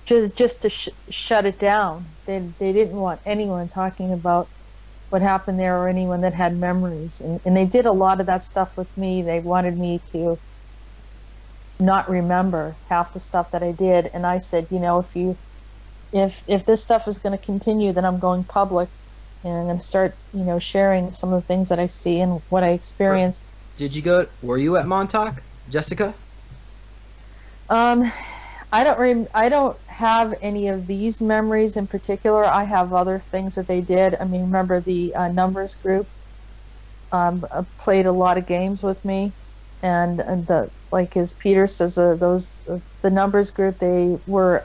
just to shut it down. They didn't want anyone talking about what happened there, or anyone that had memories. And they did a lot of that stuff with me. They wanted me to not remember half the stuff that I did. And I said, if this stuff is going to continue, then I'm going public, and I'm going to start, sharing some of the things that I see and what I experienced. Were you at Montauk, Jessica? I don't have any of these memories in particular. I have other things that they did. I mean, remember the numbers group played a lot of games with me, and as Peter says, the numbers group, they were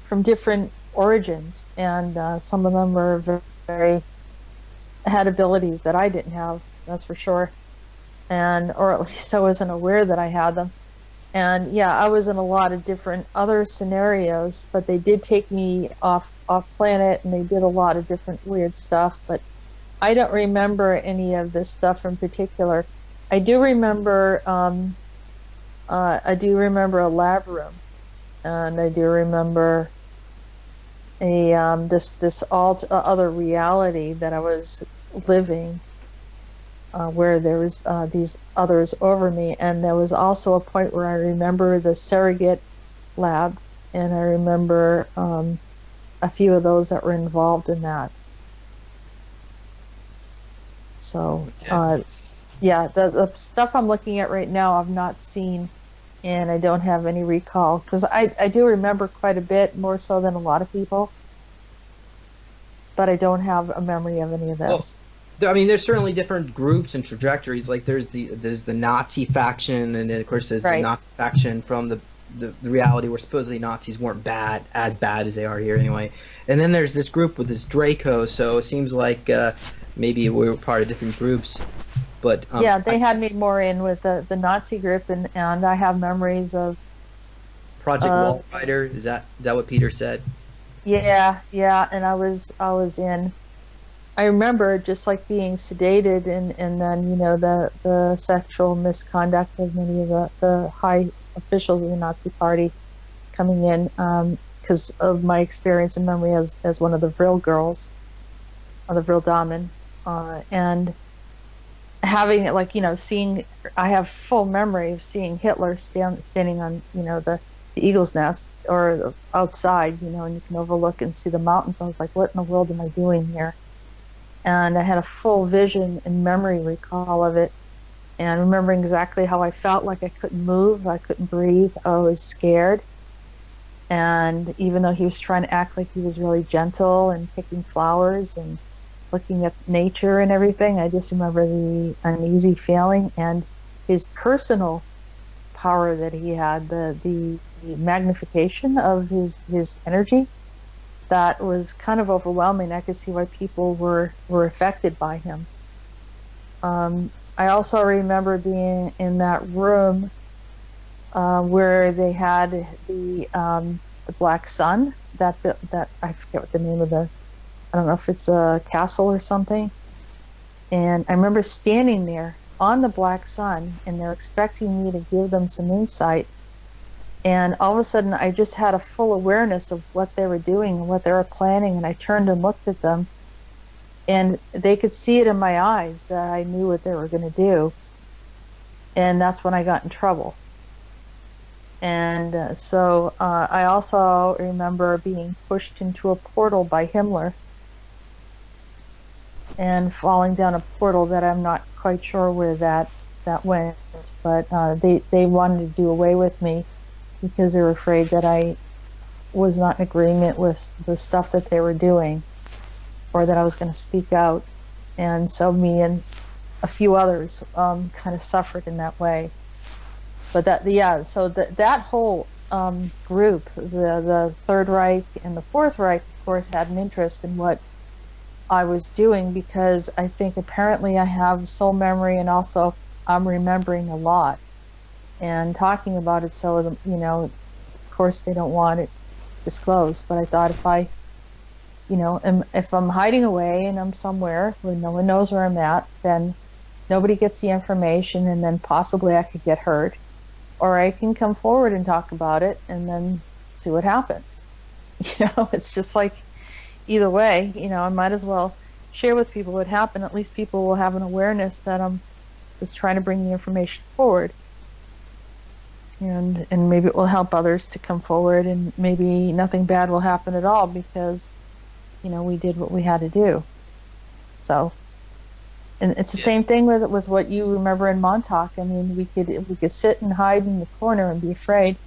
from different origins, and some of them were very had abilities that I didn't have. That's for sure, or at least I wasn't aware that I had them. And yeah, I was in a lot of different other scenarios, but they did take me off planet, and they did a lot of different weird stuff. But I don't remember any of this stuff in particular. I do remember a lab room, and I do remember this other reality that I was living. Where there was these others over me, and there was also a point where I remember the surrogate lab, and I remember a few of those that were involved in that. So, the stuff I'm looking at right now I've not seen, and I don't have any recall, because I do remember quite a bit, more so than a lot of people, but I don't have a memory of any of this. I mean, there's certainly different groups and trajectories. Like there's the Nazi faction, and then of course there's the Nazi faction from the reality where supposedly Nazis weren't as bad as they are here anyway. And then there's this group with this Draco, so it seems like maybe we were part of different groups. But yeah, they had me more in with the Nazi group, and I have memories of Project Wall Rider. Is that what Peter said? Yeah, and I was in. I remember just like being sedated, and then the sexual misconduct of many of the high officials of the Nazi Party coming in, because of my experience and memory as one of the Vril girls, or the Vril Damen, and having it, like, seeing. I have full memory of seeing Hitler standing on the eagle's nest or outside, and you can overlook and see the mountains. I was like, what in the world am I doing here? And I had a full vision and memory recall of it, and remembering exactly how I felt. Like I couldn't move, I couldn't breathe, I was scared. And even though he was trying to act like he was really gentle and picking flowers and looking at nature and everything, I just remember the uneasy feeling and his personal power that he had, the magnification of his energy. That was kind of overwhelming. I could see why people were affected by him. I also remember being in that room where they had the Black Sun. That I forget what the name of I don't know if it's a castle or something. And I remember standing there on the Black Sun, and they're expecting me to give them some insight. And all of a sudden, I just had a full awareness of what they were doing and what they were planning. And I turned and looked at them, and they could see it in my eyes that I knew what they were going to do. And that's when I got in trouble. And so I also remember being pushed into a portal by Himmler and falling down a portal that I'm not quite sure where that went. But they wanted to do away with me, because they were afraid that I was not in agreement with the stuff that they were doing, or that I was going to speak out. And so me and a few others kind of suffered in that way. But that whole group, the Third Reich and the Fourth Reich, of course, had an interest in what I was doing, because I think apparently I have soul memory, and also I'm remembering a lot and talking about it. So, of course they don't want it disclosed, but I thought if I'm hiding away and I'm somewhere where no one knows where I'm at, then nobody gets the information, and then possibly I could get hurt, or I can come forward and talk about it and then see what happens. It's just like, either way, I might as well share with people what happened. At least people will have an awareness that I'm just trying to bring the information forward. And maybe it will help others to come forward, and maybe nothing bad will happen at all, because we did what we had to do. So, and it's the same thing with what you remember in Montauk. I mean, we could sit and hide in the corner and be afraid,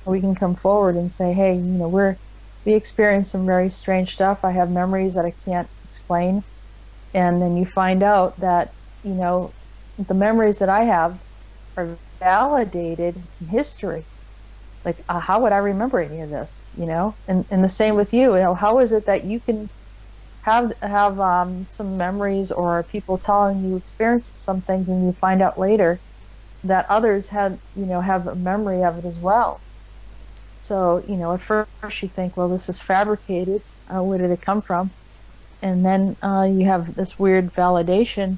or we can come forward and say, hey, we experienced some very strange stuff. I have memories that I can't explain. And then you find out that the memories that I have are validated in history. Like, how would I remember any of this? And the same with you. How is it that you can have some memories, or people telling you experienced something, and you find out later that others have a memory of it as well? So at first you think, well, this is fabricated. Where did it come from? And then you have this weird validation.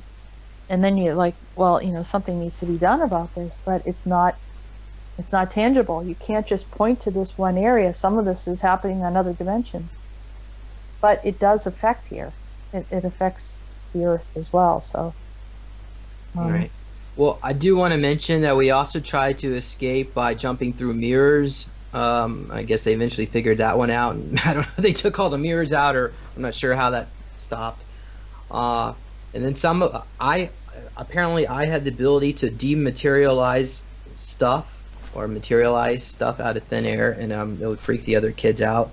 And then you're like, well, something needs to be done about this, but it's not tangible. You can't just point to this one area. Some of this is happening on other dimensions, but it does affect here. It affects the Earth as well. So, all right. Well, I do want to mention that we also tried to escape by jumping through mirrors. I guess they eventually figured that one out, and I don't know if they took all the mirrors out, or I'm not sure how that stopped. And then I had the ability to dematerialize stuff, or materialize stuff out of thin air, and it would freak the other kids out.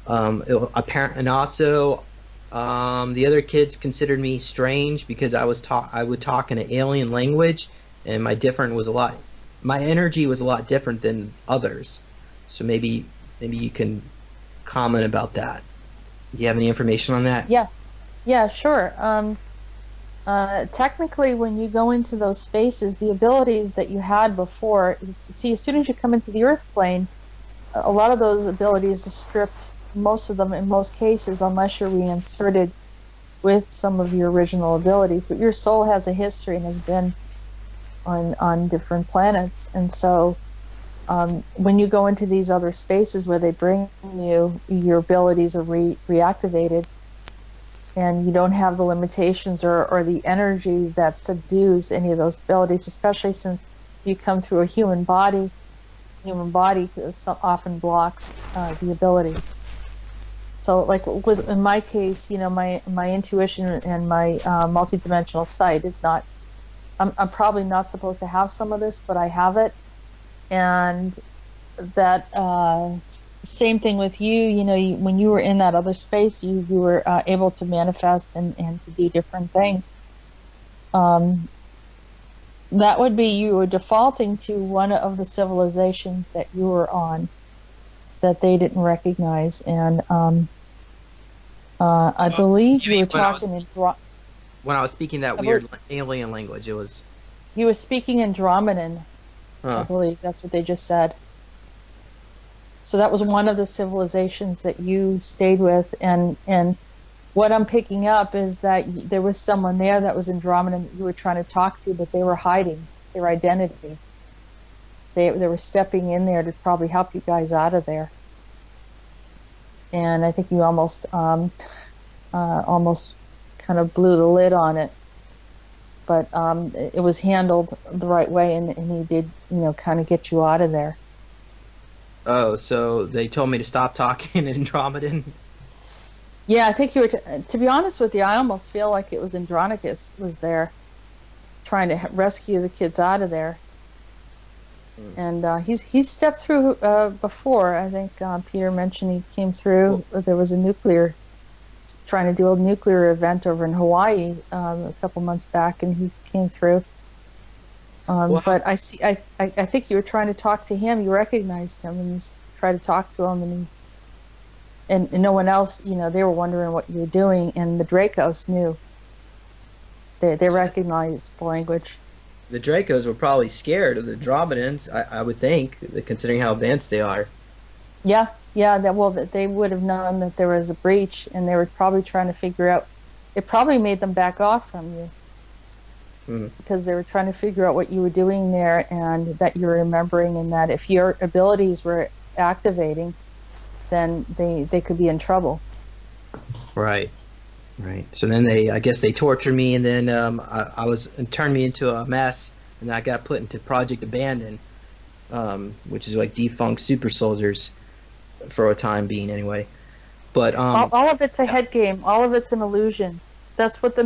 And also, the other kids considered me strange because I would talk in an alien language, and my different was a lot my energy was a lot different than others. So maybe you can comment about that. Do you have any information on that? Yeah, sure. Technically, when you go into those spaces, the abilities that you had before, see, as soon as you come into the Earth plane, a lot of those abilities are stripped, most of them in most cases, unless you're reinserted with some of your original abilities. But your soul has a history and has been on different planets. And so when you go into these other spaces where they bring you, your abilities are reactivated, and you don't have the limitations or the energy that subdues any of those abilities, especially since you come through a human body. Human body often blocks the abilities. So, like in my case, my intuition and my multidimensional sight is not. I'm probably not supposed to have some of this, but I have it, and that. Same thing with you. When you were in that other space, you were able to manifest and to do different things. That would be you were defaulting to one of the civilizations that you were on that they didn't recognize. And I believe you were talking in when I was speaking that weird alien language. It was you were speaking in Andromedan. I believe that's what they just said. So that was one of the civilizations that you stayed with, and what I'm picking up is that there was someone there that was Andromeda that you were trying to talk to, but they were hiding their identity. They were stepping in there to probably help you guys out of there. And I think you almost kind of blew the lid on it, but it was handled the right way, and he did kind of get you out of there. Oh, so they told me to stop talking in Andromedan? Yeah, I think you were, to be honest with you, I almost feel like it was Andronicus was there trying to rescue the kids out of there. And he's stepped through before. I think Peter mentioned he came through. There was trying to do a nuclear event over in Hawaii a couple months back, and he came through. But I think you were trying to talk to him. You recognized him, and you tried to talk to him, and no one else. They were wondering what you were doing, and the Dracos knew. They recognized the language. The Dracos were probably scared of the Andromedans, I would think, considering how advanced they are. Yeah. That they would have known that there was a breach, and they were probably trying to figure out. It probably made them back off from you. Because they were trying to figure out what you were doing there, and that you were remembering, and that if your abilities were activating, then they could be in trouble. Right. So then I guess they tortured me, and then it turned me into a mess, and I got put into Project Abandon, which is like defunct super soldiers for a time being, anyway. But all of it's a head game. All of it's an illusion. That's what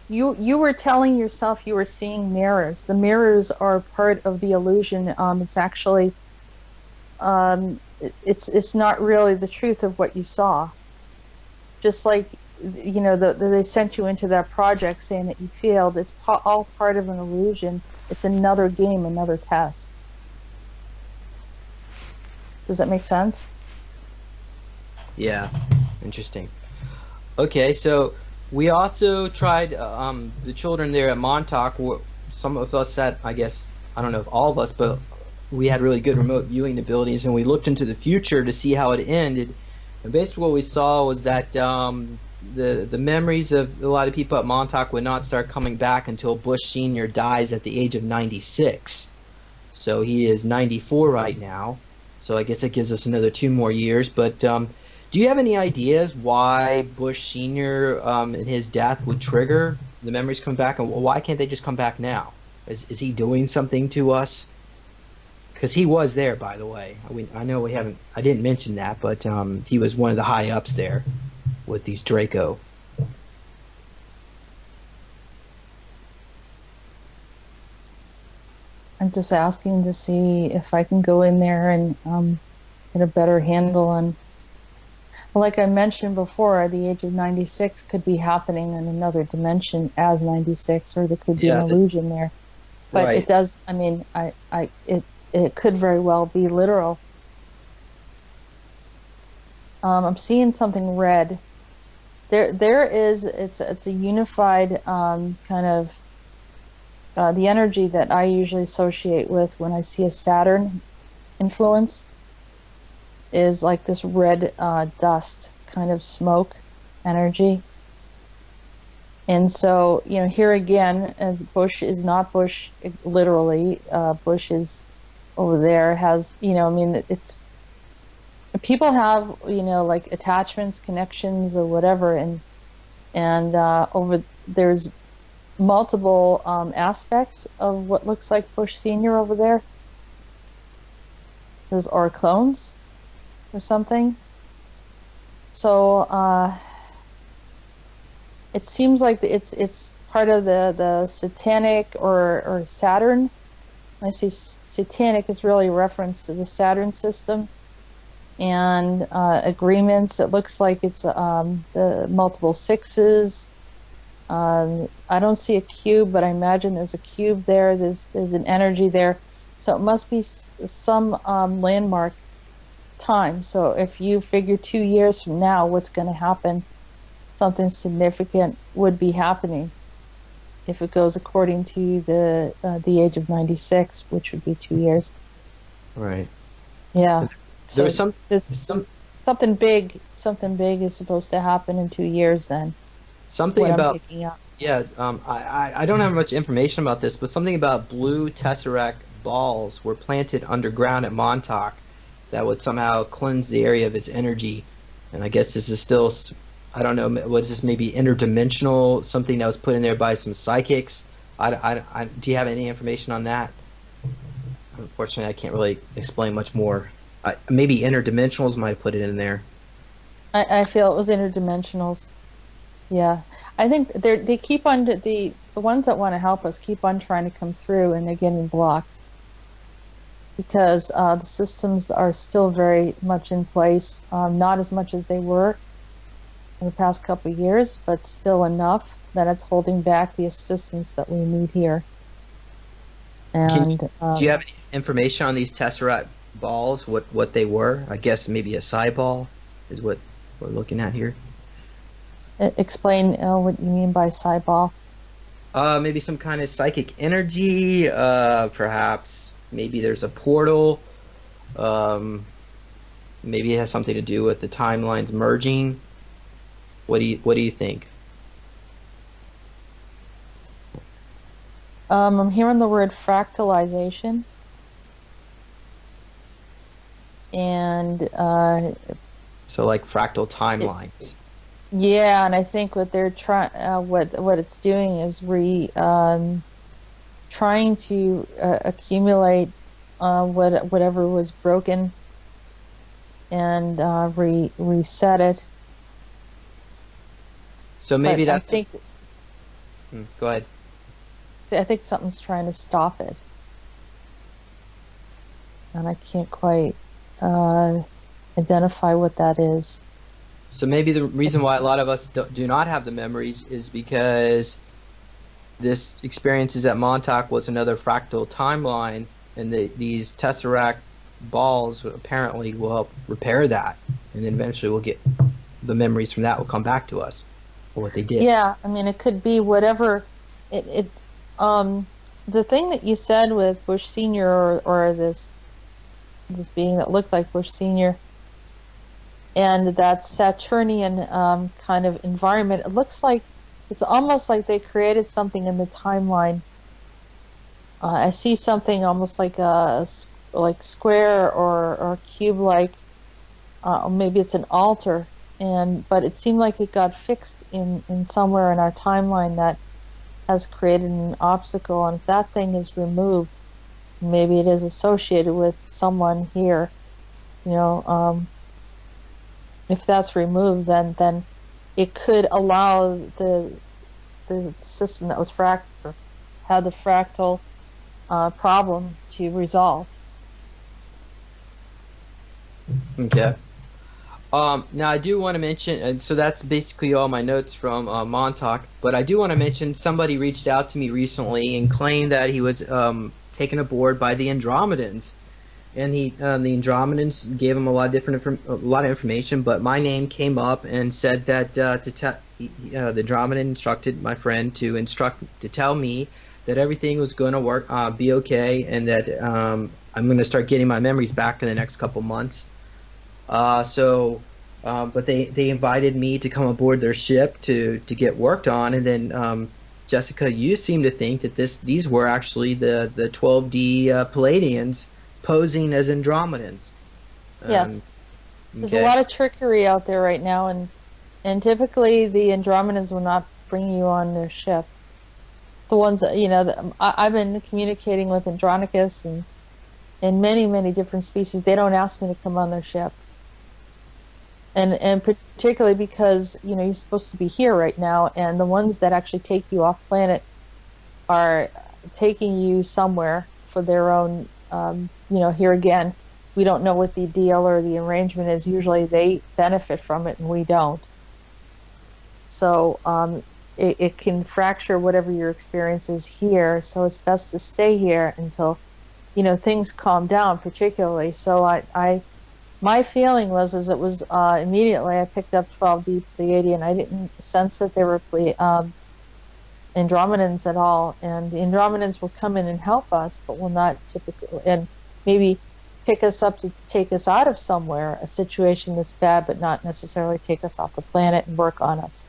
You were telling yourself you were seeing mirrors. The mirrors are part of the illusion. It's actually, it's not really the truth of what you saw. Just like, they sent you into that project saying that you failed. It's all part of an illusion. It's another game, another test. Does that make sense? Yeah, interesting. Okay, so we also tried the children there at Montauk. Some of us had, I guess, I don't know if all of us, but we had really good remote viewing abilities, and we looked into the future to see how it ended. And basically what we saw was that the memories of a lot of people at Montauk would not start coming back until Bush Sr. dies at the age of 96. So he is 94 right now. So I guess it gives us another 2 more years. But do you have any ideas why Bush Sr. And his death would trigger the memories come back? And why can't they just come back now? Is he doing something to us? Because he was there, by the way. I know I didn't mention that, but he was one of the high ups there with these Draco. I'm just asking to see if I can go in there and get a better handle on. Like I mentioned before, the age of 96 could be happening in another dimension as 96, or there could be an illusion there. But Right. it does, I mean, it could very well be literal. I'm seeing something red. There is, it's a unified kind of the energy that I usually associate with when I see a Saturn influence is like this red dust kind of smoke energy. And so, you know, here again, as Bush is not Bush literally, Bush is over there, has, you know, I mean, it's, people have, you know, like attachments, connections, or whatever, and over, there's multiple aspects of what looks like Bush Senior over there. There's, or clones or something. So it seems like it's part of the satanic or Saturn. When I see satanic, is really a reference to the Saturn system and agreements. It looks like it's the multiple sixes. I don't see a cube, but I imagine there's a cube there. There's an energy there, so it must be some landmark time. So if you figure 2 years from now, what's going to happen? Something significant would be happening if it goes according to the age of 96, which would be 2 years. Right. Yeah. There was So something big is supposed to happen in 2 years then. something What I'm about picking up. yeah. I don't have much information about this, but something about blue tesseract balls were planted underground at Montauk that would somehow cleanse the area of its energy. And I guess this is still, I don't know, what is this, maybe interdimensional, something that was put in there by some psychics? Do you have any information on that? Unfortunately, I can't really explain much more. Maybe interdimensionals might put it in there. I feel it was interdimensionals. Yeah, I think they keep on, the ones that want to help us keep on trying to come through, and they're getting blocked because the systems are still very much in place, not as much as they were in the past couple of years, but still enough that it's holding back the assistance that we need here. And do you have any information on these tesseract balls? What they were? I guess maybe a psi ball is what we're looking at here. Explain what you mean by psi ball. Maybe some kind of psychic energy. Perhaps maybe there's a portal. Maybe it has something to do with the timelines merging. What do you think? I'm hearing the word fractalization, and so like fractal timelines. Yeah, and I think what they're what it's doing is trying to accumulate whatever was broken and reset it. So maybe but that's. I think, go ahead. I think something's trying to stop it, and I can't quite identify what that is. So maybe the reason why a lot of us do not have the memories is because this experiences at Montauk was another fractal timeline, and these tesseract balls apparently will help repair that, and then eventually we'll get the memories from that will come back to us, or what they did. Yeah, I mean, it could be whatever. The thing that you said with Bush Senior, or this being that looked like Bush Senior, and that Saturnian kind of environment, it looks like it's almost like they created something in the timeline. I see something almost like a square or cube-like, or maybe it's an altar, but it seemed like it got fixed in somewhere in our timeline that has created an obstacle, and if that thing is removed, maybe it is associated with someone here, you know. If that's removed, then it could allow the system that was had the fractal problem to resolve. Okay. Now I do want to mention, and so that's basically all my notes from Montauk. But I do want to mention somebody reached out to me recently and claimed that he was taken aboard by the Andromedans, and the Andromedans gave him a lot of a lot of information. But my name came up and said that the Andromedan instructed my friend to tell me that everything was going to be okay, and that I'm going to start getting my memories back in the next couple months. But they invited me to come aboard their ship to get worked on, and then Jessica, you seem to think that these were actually the 12D Palladians posing as Andromedans. Yes, there's a lot of trickery out there right now, and typically the Andromedans will not bring you on their ship. The ones that, I've been communicating with Andronicus and many different species. They don't ask me to come on their ship. And particularly because, you're supposed to be here right now, and the ones that actually take you off planet are taking you somewhere for their own, here again, we don't know what the deal or the arrangement is. Usually they benefit from it and we don't. So it can fracture whatever your experience is here, so it's best to stay here until, things calm down, particularly. So my feeling was, it was immediately I picked up 12D Pleiadian. I didn't sense that they were Andromedans at all, and the Andromedans will come in and help us, but will not typically, and maybe pick us up to take us out of somewhere, a situation that's bad, but not necessarily take us off the planet and work on us.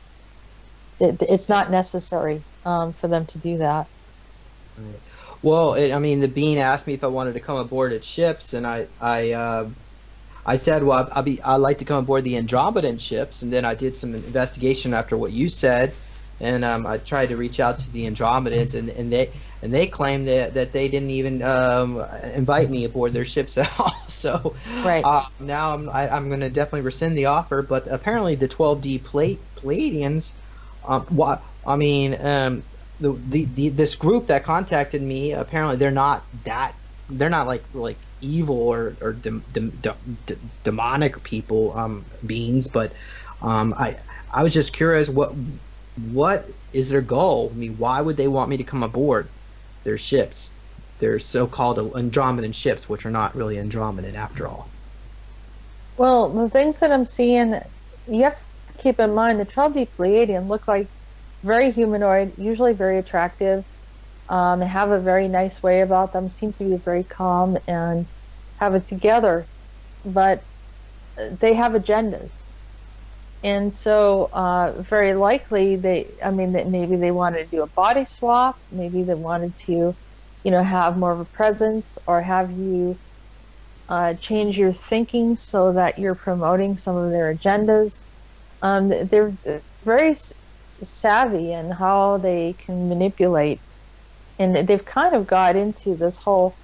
It's not necessary for them to do that. Right. Well, the being asked me if I wanted to come aboard its ships, and I said, well, I'd like to come aboard the Andromedan ships, and then I did some investigation after what you said, and I tried to reach out to the Andromedans, and they claim that they didn't even invite me aboard their ships at all. So right. Now I'm going to definitely rescind the offer. But apparently the 12D Palladians, this group that contacted me, apparently they're not like evil or demonic people, beings, but I was just curious, what is their goal? Why would they want me to come aboard their ships, their so-called Andromedan ships, which are not really Andromedan after all? Well, the things that I'm seeing, you have to keep in mind the 12D Pleiadian look like very humanoid, usually very attractive, have a very nice way about them, seem to be very calm and have it together, but they have agendas. And so very likely maybe they wanted to do a body swap, maybe they wanted to, have more of a presence, or have you change your thinking so that you're promoting some of their agendas. They're very savvy in how they can manipulate, and they've kind of got into this whole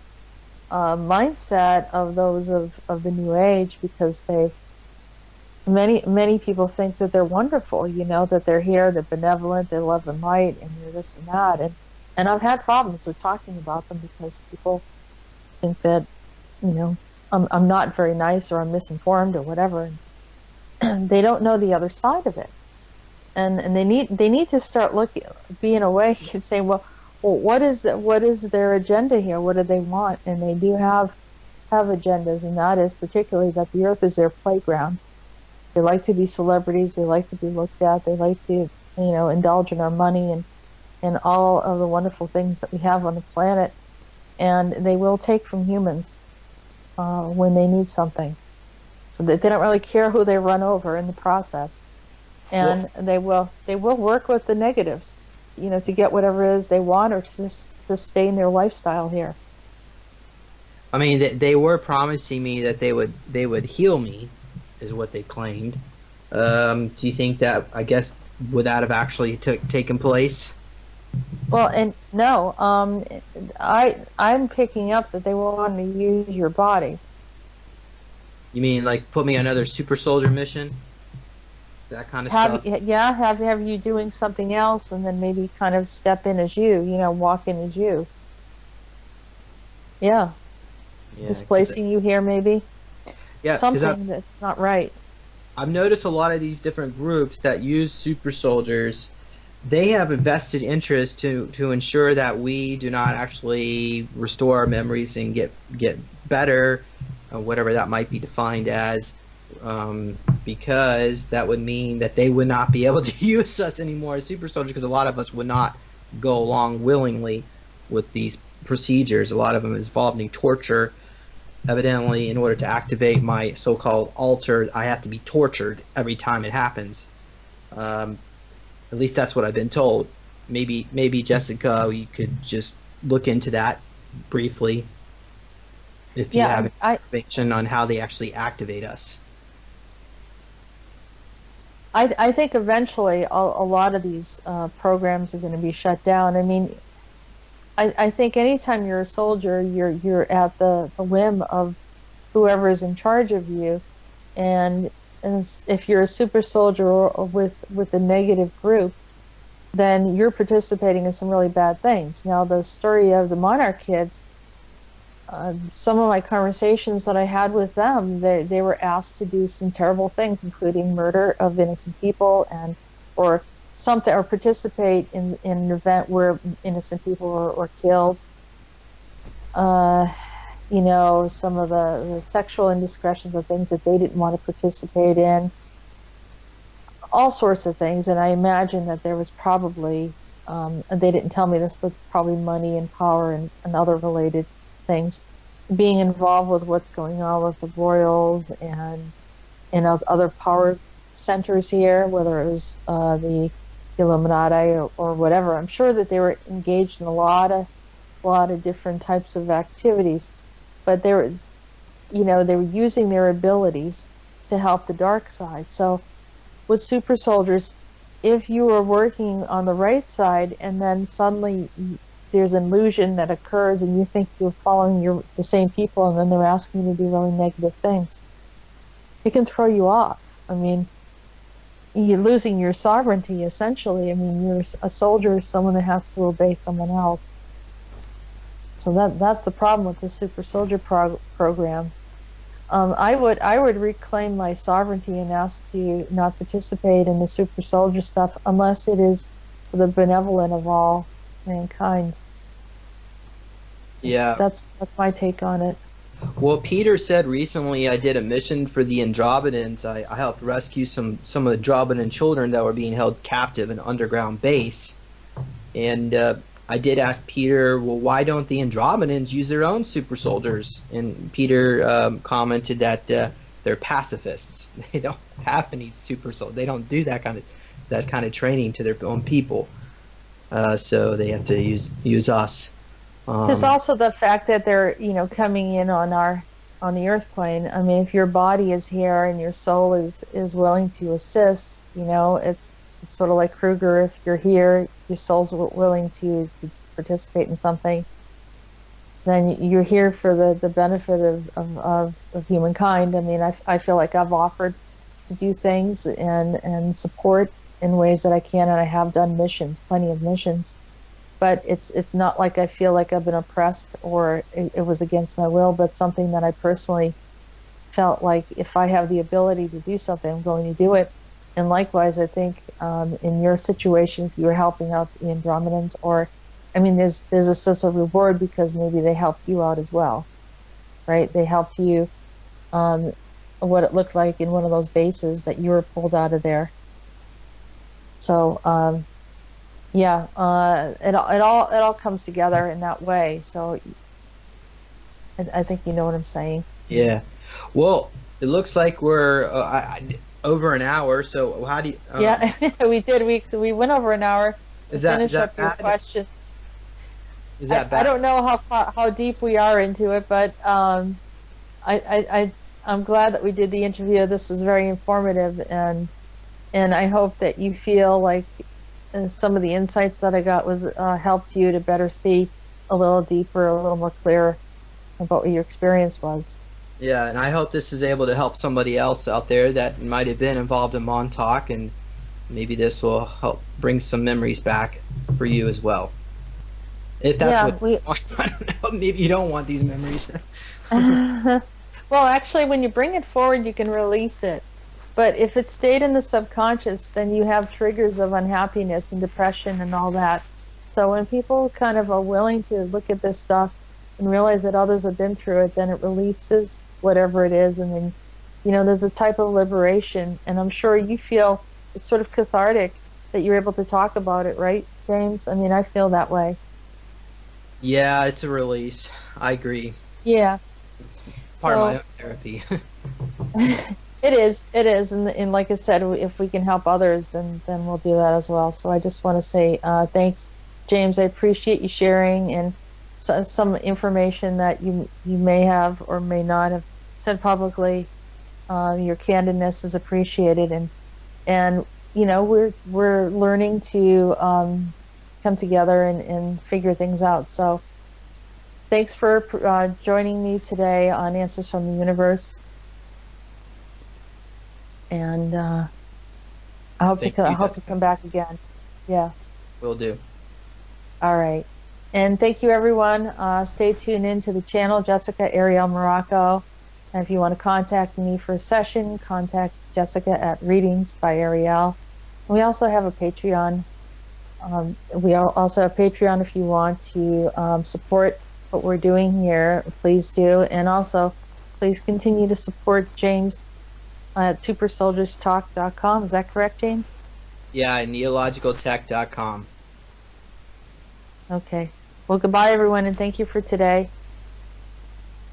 mindset of those of the New Age, because many people think that they're wonderful, that they're here, they're benevolent, they love and light, and they're this and that, and I've had problems with talking about them because people think that I'm not very nice, or I'm misinformed, or whatever, and they don't know the other side of it, and they need to start being awake and saying, well, what is their agenda here? What do they want? And they do have agendas, and that is particularly that the Earth is their playground. They like to be celebrities. They like to be looked at. They like to, indulge in our money and all of the wonderful things that we have on the planet. And they will take from humans when they need something. So they don't really care who they run over in the process, and they will work with the negatives, to get whatever it is they want, or to sustain their lifestyle here. They were promising me that they would heal me, is what they claimed. Do you think that, would that have actually taken place? Well, and no, I'm picking up that they want to use your body. You mean like put me on another super soldier mission? That kind of stuff? Yeah, have you doing something else, and then maybe kind of step in as you, walk in as you. Yeah. Displacing you here, maybe. Yeah. Something that's not right. I've noticed a lot of these different groups that use super soldiers, they have a vested interest to ensure that we do not actually restore our memories and get better, whatever that might be defined as, because that would mean that they would not be able to use us anymore as super soldiers, because a lot of us would not go along willingly with these procedures. A lot of them is involving torture. Evidently, in order to activate my so-called alter, I have to be tortured every time it happens. At least that's what I've been told. Maybe Jessica, you could just look into that briefly if you have information on how they actually activate us. I think eventually a lot of these programs are going to be shut down. I mean, I think anytime you're a soldier, you're at the whim of whoever is in charge of you, and if you're a super soldier or with a negative group, then you're participating in some really bad things. Now, the story of the Monarch kids, some of my conversations that I had with them, they were asked to do some terrible things, including murder of innocent people or participate in an event where innocent people were killed. Some of the sexual indiscretions of things that they didn't want to participate in. All sorts of things, and I imagine that there was probably, and they didn't tell me this, but probably money and power and other related things being involved with what's going on with the royals and other power centers here, whether it was the Illuminati or whatever. I'm sure that they were engaged in a lot of different types of activities, but they were using their abilities to help the dark side. So with super soldiers, if you are working on the right side and then suddenly there's an illusion that occurs and you think you're following the same people and then they're asking you to do really negative things, it can throw you off. I mean, you're losing your sovereignty, essentially. I mean, you're a soldier is someone that has to obey someone else. So that's the problem with the super soldier program. I would reclaim my sovereignty and ask to not participate in the super soldier stuff unless it is for the benevolent of all mankind. Yeah. That's my take on it. Well, Peter said recently I did a mission for the Andromedans. I helped rescue some of the Andromedan children that were being held captive in an underground base. And I did ask Peter, well, why don't the Andromedans use their own super soldiers? And Peter commented that they're pacifists. They don't have any super soldiers. They don't do that kind of training to their own people. So they have to use us. There's also the fact that they're coming in on the Earth plane. I mean, if your body is here and your soul is willing to assist, it's sort of like Kruger. If you're here, your soul's willing to participate in something, then you're here for the benefit of humankind. I mean, I feel like I've offered to do things and support in ways that I can, and I have done missions, plenty of missions. But it's not like I feel like I've been oppressed or it was against my will, but something that I personally felt like if I have the ability to do something, I'm going to do it. And likewise, I think in your situation, if you were helping out the Andromedans, there's a sense of reward because maybe they helped you out as well, right? They helped you what it looked like in one of those bases that you were pulled out of there. So it all comes together in that way. So I think you know what I'm saying. Yeah. Well, it looks like we're over an hour. So how do you? Yeah, we did. We went over an hour to finish up your question. Is that bad? I don't know how deep we are into it, but I'm glad that we did the interview. This was very informative, and I hope that you feel like some of the insights that I got was helped you to better see a little deeper, a little more clear about what your experience was. Yeah, and I hope this is able to help somebody else out there that might have been involved in Montauk, and maybe this will help bring some memories back for you as well. If that's I don't know, maybe you don't want these memories. Well, actually, when you bring it forward, you can release it. But if it stayed in the subconscious, then you have triggers of unhappiness and depression and all that. So when people kind of are willing to look at this stuff and realize that others have been through it, then it releases whatever it is, and then, you know, there's a type of liberation. And I'm sure you feel it's sort of cathartic that you're able to talk about it, right, James? I mean, I feel that way. Yeah, it's a release. I agree. Yeah. It's part of my own therapy. It is, and like I said, if we can help others, then we'll do that as well. So I just want to say thanks, James. I appreciate you sharing and some information that you may have or may not have said publicly. Your candidness is appreciated, and you know, we're learning to come together and figure things out. So thanks for joining me today on Answers from the Universe. And I hope to come back again. Yeah. Will do. All right. And thank you, everyone. Stay tuned in to the channel, Jessica Ariel Morocco. And if you want to contact me for a session, contact Jessica at Readings by Ariel. And we also have a Patreon. We also have Patreon if you want to support what we're doing here. Please do. And also, please continue to support James at SuperSoldiersTalk.com. Is that correct, James? Yeah, neologicaltech.com. Okay. Well, goodbye, everyone, and thank you for today.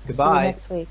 Goodbye. See you next week.